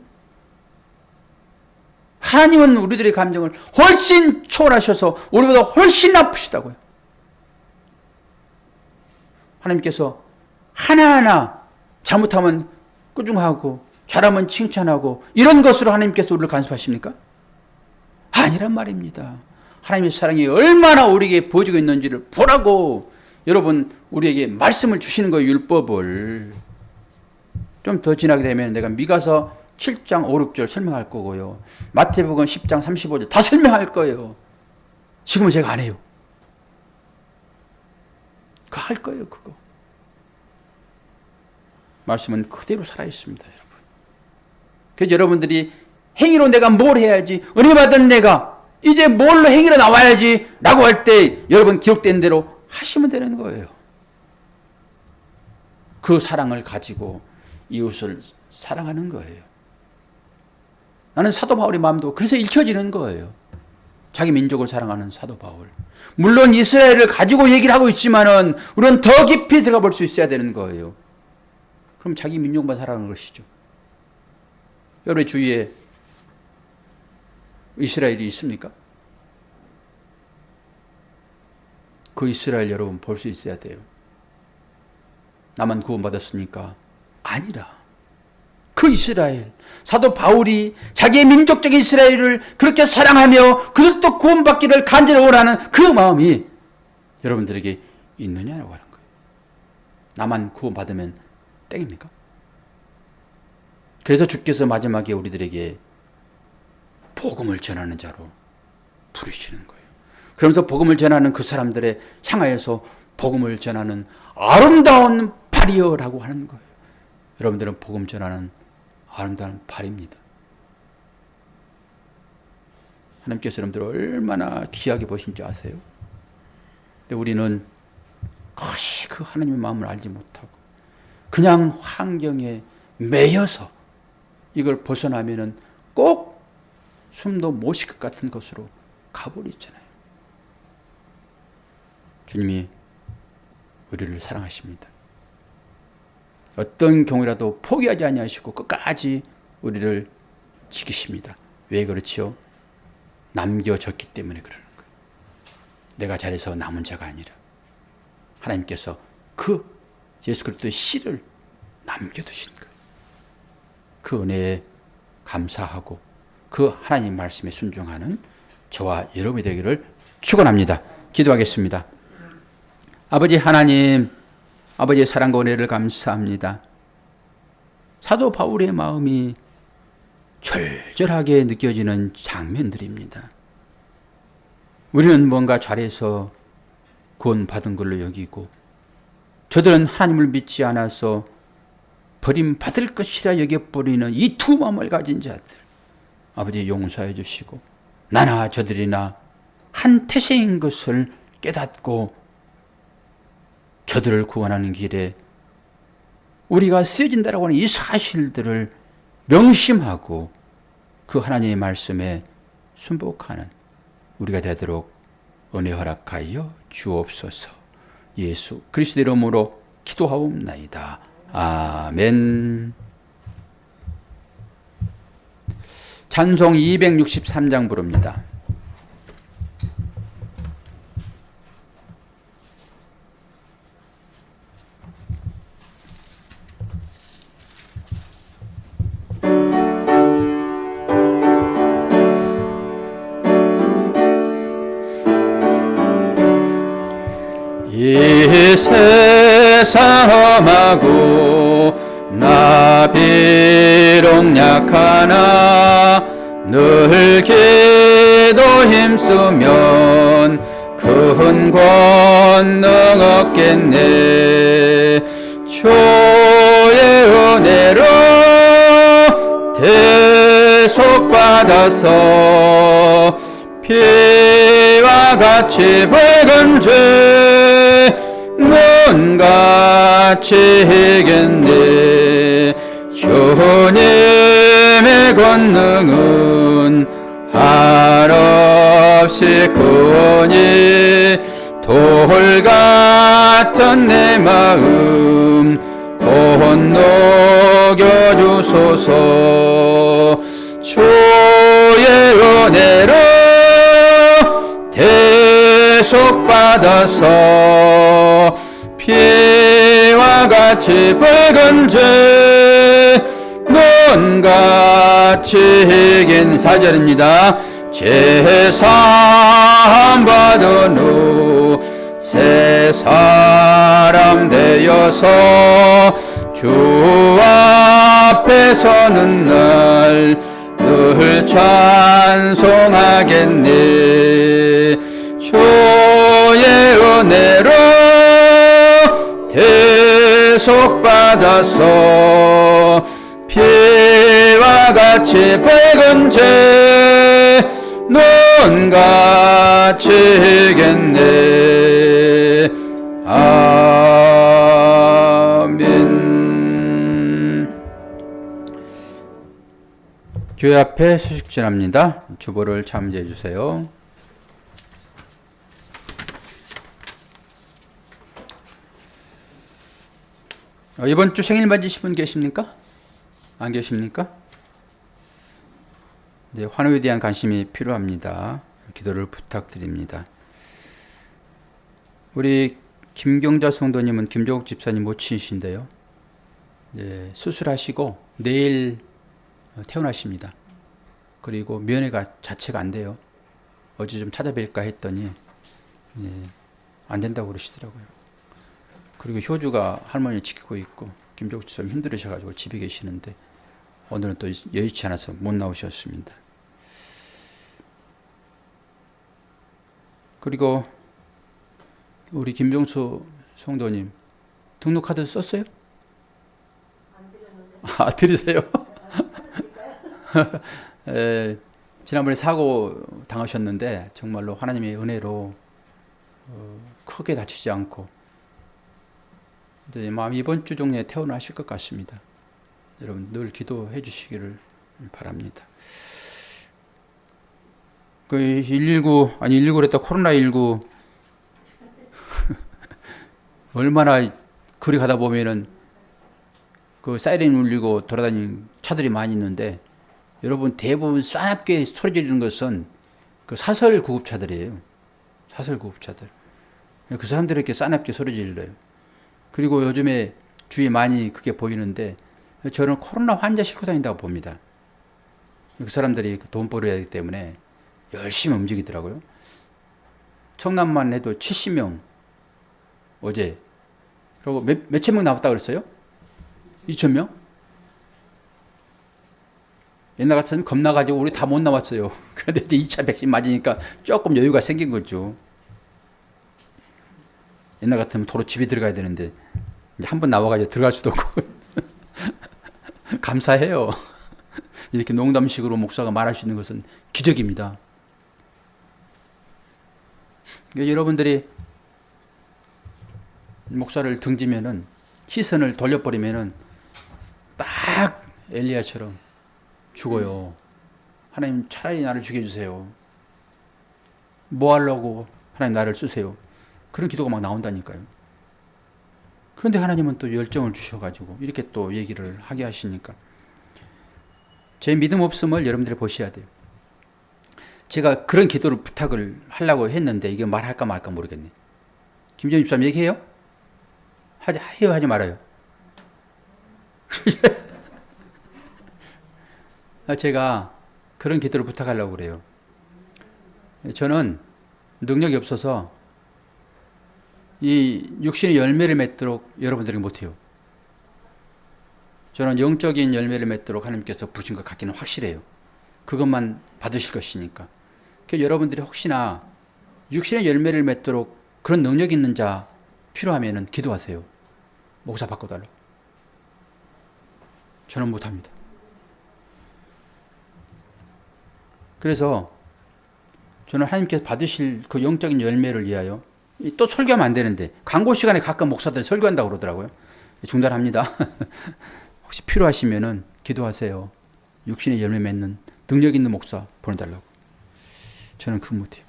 하나님은 우리들의 감정을 훨씬 초월하셔서 우리보다 훨씬 나쁘시다고요. 하나님께서 하나하나 잘못하면 꾸중하고 잘하면 칭찬하고 이런 것으로 하나님께서 우리를 간섭하십니까? 아니란 말입니다. 하나님의 사랑이 얼마나 우리에게 부어지고 있는지를 보라고 여러분 우리에게 말씀을 주시는 거예요. 율법을. 좀 더 지나게 되면 내가 미가서 7장 5, 6절 설명할 거고요. 마태복음 10장 35절 다 설명할 거예요. 지금은 제가 안 해요. 그거 할 거예요. 그거. 말씀은 그대로 살아있습니다. 여러분. 그래서 여러분들이 행위로 내가 뭘 해야지, 은혜 받은 내가 이제 뭘로 행위로 나와야지 라고 할 때 여러분 기록된 대로 하시면 되는 거예요. 그 사랑을 가지고 이웃을 사랑하는 거예요. 나는 사도 바울의 마음도 그래서 읽혀지는 거예요. 자기 민족을 사랑하는 사도 바울. 물론 이스라엘을 가지고 얘기를 하고 있지만은 우리는 더 깊이 들어가 볼 수 있어야 되는 거예요. 그럼 자기 민족만 사랑하는 것이죠. 여러분의 주위에 이스라엘이 있습니까? 그 이스라엘 여러분 볼 수 있어야 돼요. 나만 구원받았으니까 아니라 그 이스라엘, 사도 바울이 자기의 민족적인 이스라엘을 그렇게 사랑하며 그들도 구원받기를 간절히 원하는 그 마음이 여러분들에게 있느냐라고 하는 거예요. 나만 구원받으면 땡입니까? 그래서 주께서 마지막에 우리들에게 복음을 전하는 자로 부르시는 거예요. 그러면서 복음을 전하는 그 사람들의 향하여서 복음을 전하는 아름다운 발이여라고 하는 거예요. 여러분들은 복음 전하는 아름다운 발입니다. 하나님께서 여러분들을 얼마나 귀하게 보신지 아세요? 근데 우리는 거의 그 하나님의 마음을 알지 못하고 그냥 환경에 매여서 이걸 벗어나면은 꼭 숨도 못 쉴 것 같은 것으로 가버리잖아요. 주님이 우리를 사랑하십니다. 어떤 경우라도 포기하지 아니하시고 끝까지 우리를 지키십니다. 왜 그렇지요? 남겨졌기 때문에 그러는 거예요. 내가 잘해서 남은 자가 아니라 하나님께서 그 예수 그리스도의 씨를 남겨두신 거예요. 그 은혜에 감사하고 그 하나님 말씀에 순종하는 저와 여러분이 되기를 축원합니다. 기도하겠습니다. 아버지 하나님, 아버지의 사랑과 은혜를 감사합니다. 사도 바울의 마음이 절절하게 느껴지는 장면들입니다. 우리는 뭔가 잘해서 구원받은 걸로 여기고 저들은 하나님을 믿지 않아서 버림받을 것이라 여겨버리는 이 두 마음을 가진 자들 아버지 용서해 주시고 나나 저들이나 한 태세인 것을 깨닫고 저들을 구원하는 길에 우리가 쓰여진다라고 하는 이 사실들을 명심하고 그 하나님의 말씀에 순복하는 우리가 되도록 은혜 허락하여 주옵소서. 예수 그리스도 이름으로 기도하옵나이다. 아멘. 찬송 263장 부릅니다. 이 세상 험하고 나 비록 약하나 늘 기도 힘쓰면 큰 권능 얻겠네. 주의 은혜로 대속받아서 피와 같이 붉은 죄 눈같이 이겼네. 주님의 권능은 한없이 크니 돌 같은 내 마음 건너겨 주소서. 주의 은혜로 대속받아서 피와 같이 붉은 죄 눈같이 이긴 4절입니다. 제사함 받은 후 새 사람 되어서 주 앞에 서는 날 늘 찬송하겠네. 주의 은혜로 대속받아서 피와 같이 붉은 죄 눈같이 이겼네. 아멘. 교회 앞에 소식 전합니다. 주보를 참조해 주세요. 이번 주 생일 맞으신 분 계십니까? 안 계십니까? 네, 환우에 대한 관심이 필요합니다. 기도를 부탁드립니다. 우리 김경자 성도님은 김조국 집사님 모친이신데요. 네, 수술하시고 내일 퇴원하십니다. 그리고 면회가 자체가 안 돼요. 어제 좀 찾아뵐까 했더니 안 된다고 그러시더라고요. 그리고 효주가 할머니 지키고 있고 김조국 집사님 힘들으셔가지고 집에 계시는데 오늘은 또 여의치 않아서 못 나오셨습니다. 그리고 우리 김병수 성도님 등록카드 썼어요? 안 드렸는데. 아, 드리세요? 지난번에 사고 당하셨는데 정말로 하나님의 은혜로 크게 다치지 않고 이제 이번 주 중에 퇴원하실 것 같습니다. 여러분 늘 기도해 주시기를 바랍니다. 그 119랬다 코로나19 얼마나 거리 가다 보면은 그 사이렌 울리고 돌아다니는 차들이 많이 있는데 여러분 대부분 싸납게 소리 지르는 것은 그 사설 구급차들이에요. 사설 구급차들. 그 사람들이 이렇게 싸납게 소리 질러요. 그리고 요즘에 주위에 많이 그게 보이는데 저는 코로나 환자 싣고 다닌다고 봅니다. 그 사람들이 돈 벌어야 하기 때문에 열심히 움직이더라고요. 청남만 해도 70명 어제. 그리고 몇천 명 남았다고 그랬어요? 2,000명? 옛날 같으면 겁나가지고 우리 다 못 나왔어요. 그런데 이제 2차 백신 맞으니까 조금 여유가 생긴 거죠. 옛날 같으면 도로 집에 들어가야 되는데 한 번 나와가지고 들어갈 수도 없고 감사해요. 이렇게 농담식으로 목사가 말할 수 있는 것은 기적입니다. 그러니까 여러분들이 목사를 등지면은 시선을 돌려버리면은 딱 엘리야처럼 죽어요. 하나님 차라리 나를 죽여주세요. 뭐 하려고 하나님 나를 쓰세요. 그런 기도가 막 나온다니까요. 그런데 하나님은 또 열정을 주셔가지고 이렇게 또 얘기를 하게 하시니까 제 믿음 없음을 여러분들이 보셔야 돼요. 제가 그런 기도를 부탁을 하려고 했는데 이게 말할까 말까 모르겠네. 김정희 집사님 얘기해요? 해요 하지 말아요? 제가 그런 기도를 부탁하려고 그래요. 저는 능력이 없어서 이 육신의 열매를 맺도록 여러분들이 못해요. 저는 영적인 열매를 맺도록 하나님께서 부신 것 같기는 확실해요. 그것만 받으실 것이니까. 그래서 여러분들이 혹시나 육신의 열매를 맺도록 그런 능력 있는 자 필요하면 기도하세요. 목사 바꿔달라고. 저는 못합니다. 그래서 저는 하나님께서 받으실 그 영적인 열매를 위하여 또 설교하면 안 되는데 광고 시간에 가끔 목사들 설교한다고 그러더라고요. 중단합니다. 혹시 필요하시면은 기도하세요. 육신의 열매 맺는 능력 있는 목사 보내달라고. 저는 그거 못해요.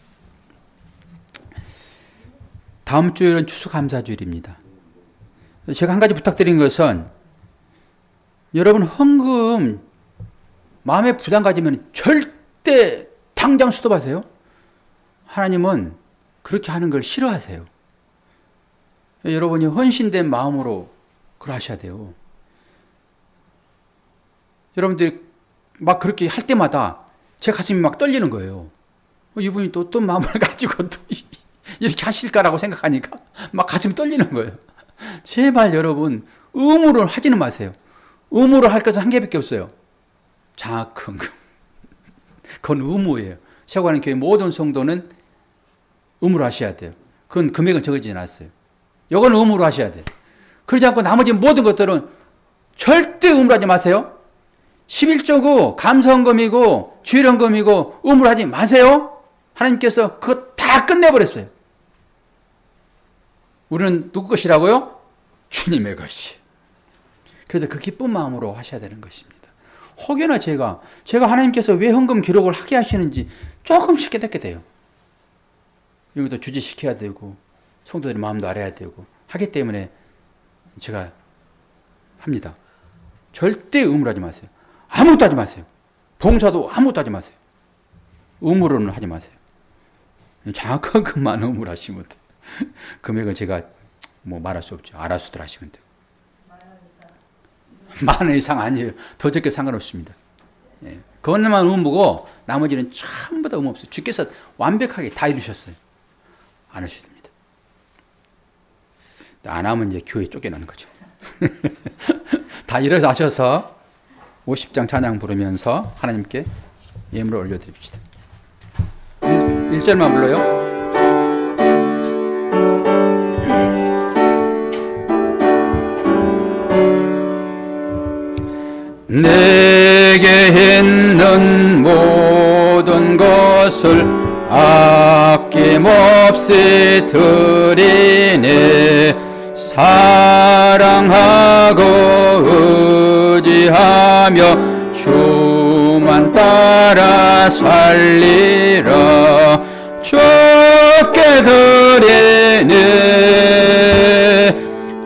다음 주일은 추수감사주일입니다. 제가 한 가지 부탁드린 것은 여러분 헌금 마음에 부담 가지면 절대 당장 수도하세요. 하나님은 그렇게 하는 걸 싫어하세요. 여러분이 헌신된 마음으로 그걸 하셔야 돼요. 여러분들이 막 그렇게 할 때마다 제 가슴이 막 떨리는 거예요. 이분이 또 어떤 마음을 가지고 또 이렇게 하실까라고 생각하니까 막 가슴이 떨리는 거예요. 제발 여러분 의무를 하지는 마세요. 의무를 할 것은 한 개밖에 없어요. 장학헌금. 그건 의무예요. 세고하는 교회 모든 성도는 의무로 하셔야 돼요. 그건 금액은 정해지지 않았어요. 이건 의무로 하셔야 돼요. 그러지 않고 나머지 모든 것들은 절대 의무로 하지 마세요. 11조고 감사헌금이고 주일헌금이고 의무로 하지 마세요. 하나님께서 그거 다 끝내버렸어요. 우리는 누구 것이라고요? 주님의 것이. 그래서 그 기쁜 마음으로 하셔야 되는 것입니다. 혹여나 제가 하나님께서 왜 헌금 기록을 하게 하시는지 조금씩 깨닫게 돼요. 여기도 주지시켜야 되고 성도들의 마음도 알아야 되고 하기 때문에 제가 합니다. 절대 의무로 하지 마세요. 아무것도 하지 마세요. 봉사도 아무것도 하지 마세요. 의무로는 하지 마세요. 장학헌금만 의무로 하시면 돼요. 금액은 제가 뭐 말할 수 없죠. 알아서들 하시면 돼요. 10,000원 이상 아니에요. 더 적게 상관없습니다. 예. 그것만 의무고 나머지는 전부 다 의무 없어요. 주께서 완벽하게 다 이루셨어요. 안 하셔야 됩니다. 안 하면 이제 교회 쫓겨나는 거죠. 다 일어나셔서 50장 찬양 부르면서 하나님께 예물을 올려드립시다. 1절만 불러요. 내게 있는 모든 것을 아낌없이 드리네. 사랑하고 의지하며 주만 따라 살리라. 주께 드리네.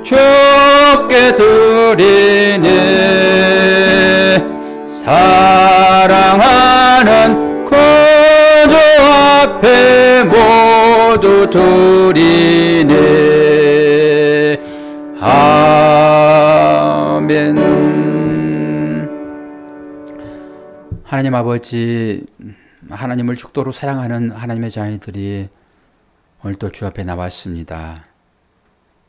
주께 드리네. 사랑하는 구주 앞에 모두 드리네. 아멘. 하나님 아버지, 하나님을 죽도록 사랑하는 하나님의 자녀들이 오늘도 주 앞에 나왔습니다.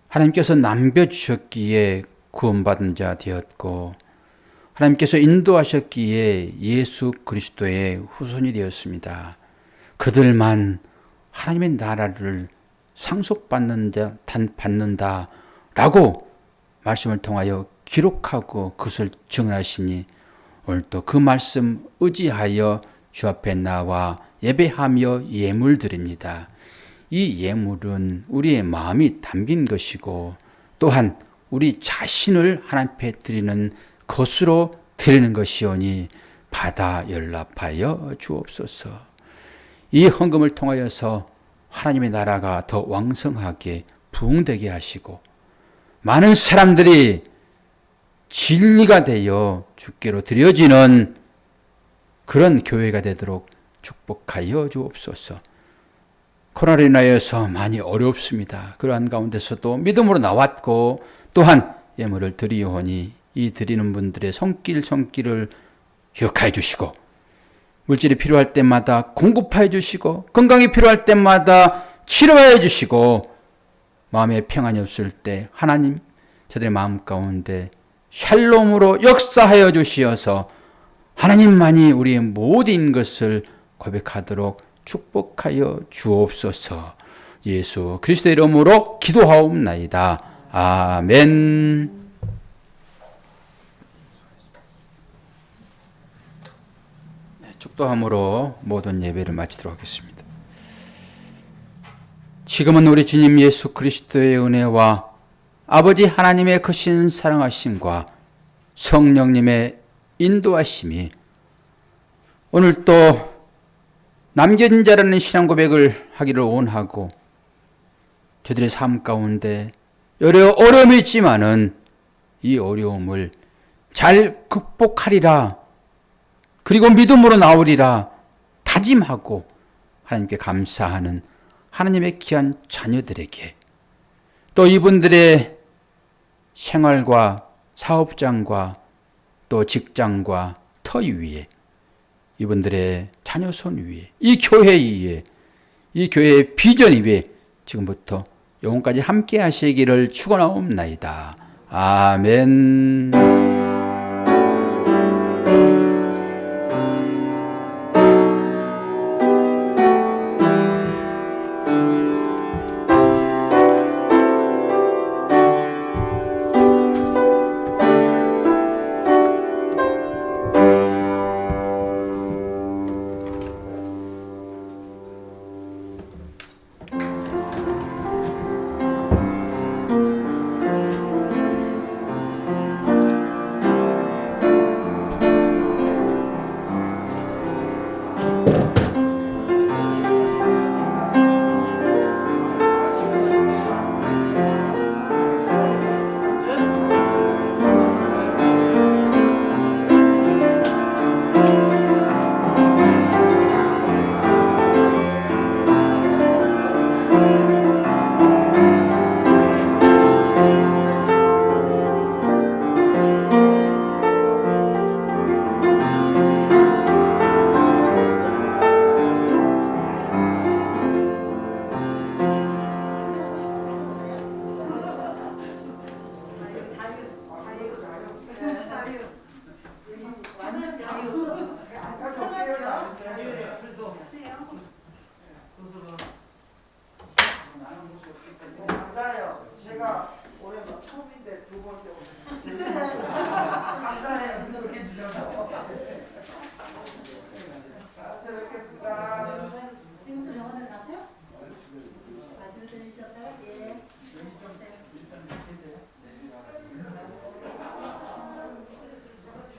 하나님께서 남겨주셨기에 구원받은 자 되었고, 하나님께서 인도하셨기에 예수 그리스도의 후손이 되었습니다. 그들만 하나님의 나라를 상속받는다라고 말씀을 통하여 기록하고 그것을 증언하시니 오늘도 그 말씀 의지하여 주 앞에 나와 예배하며 예물 드립니다. 이 예물은 우리의 마음이 담긴 것이고 또한 우리 자신을 하나님 앞에 드리는 것으로 드리는 것이오니 받아 연락하여 주옵소서. 이 헌금을 통하여서 하나님의 나라가 더 왕성하게 부흥되게 하시고 많은 사람들이 진리가 되어 주께로 드려지는 그런 교회가 되도록 축복하여 주옵소서. 코로나로 인하여서 많이 어렵습니다. 그러한 가운데서도 믿음으로 나왔고 또한 예물을 드리오니 이 드리는 분들의 손길을 기억하여 주시고 물질이 필요할 때마다 공급하여 주시고 건강이 필요할 때마다 치료하여 주시고 마음에 평안이 없을 때 하나님 저들의 마음 가운데 샬롬으로 역사하여 주시어서 하나님만이 우리의 모든 것을 고백하도록 축복하여 주옵소서. 예수 그리스도의 이름으로 기도하옵나이다. 아멘. 축도함으로 모든 예배를 마치도록 하겠습니다. 지금은 우리 주님 예수 그리스도의 은혜와 아버지 하나님의 크신 사랑하심과 성령님의 인도하심이 오늘 또 남겨진 자라는 신앙 고백을 하기를 원하고 저들의 삶 가운데 여러 어려움이 있지만은 이 어려움을 잘 극복하리라 그리고 믿음으로 나오리라 다짐하고 하나님께 감사하는 하나님의 귀한 자녀들에게 또 이분들의 생활과 사업장과 또 직장과 터위 위에 이분들의 자녀손 위에 이 교회 위에 이 교회의 비전 위에 지금부터 영혼까지 함께 하시기를 축원하옵나이다. 아멘.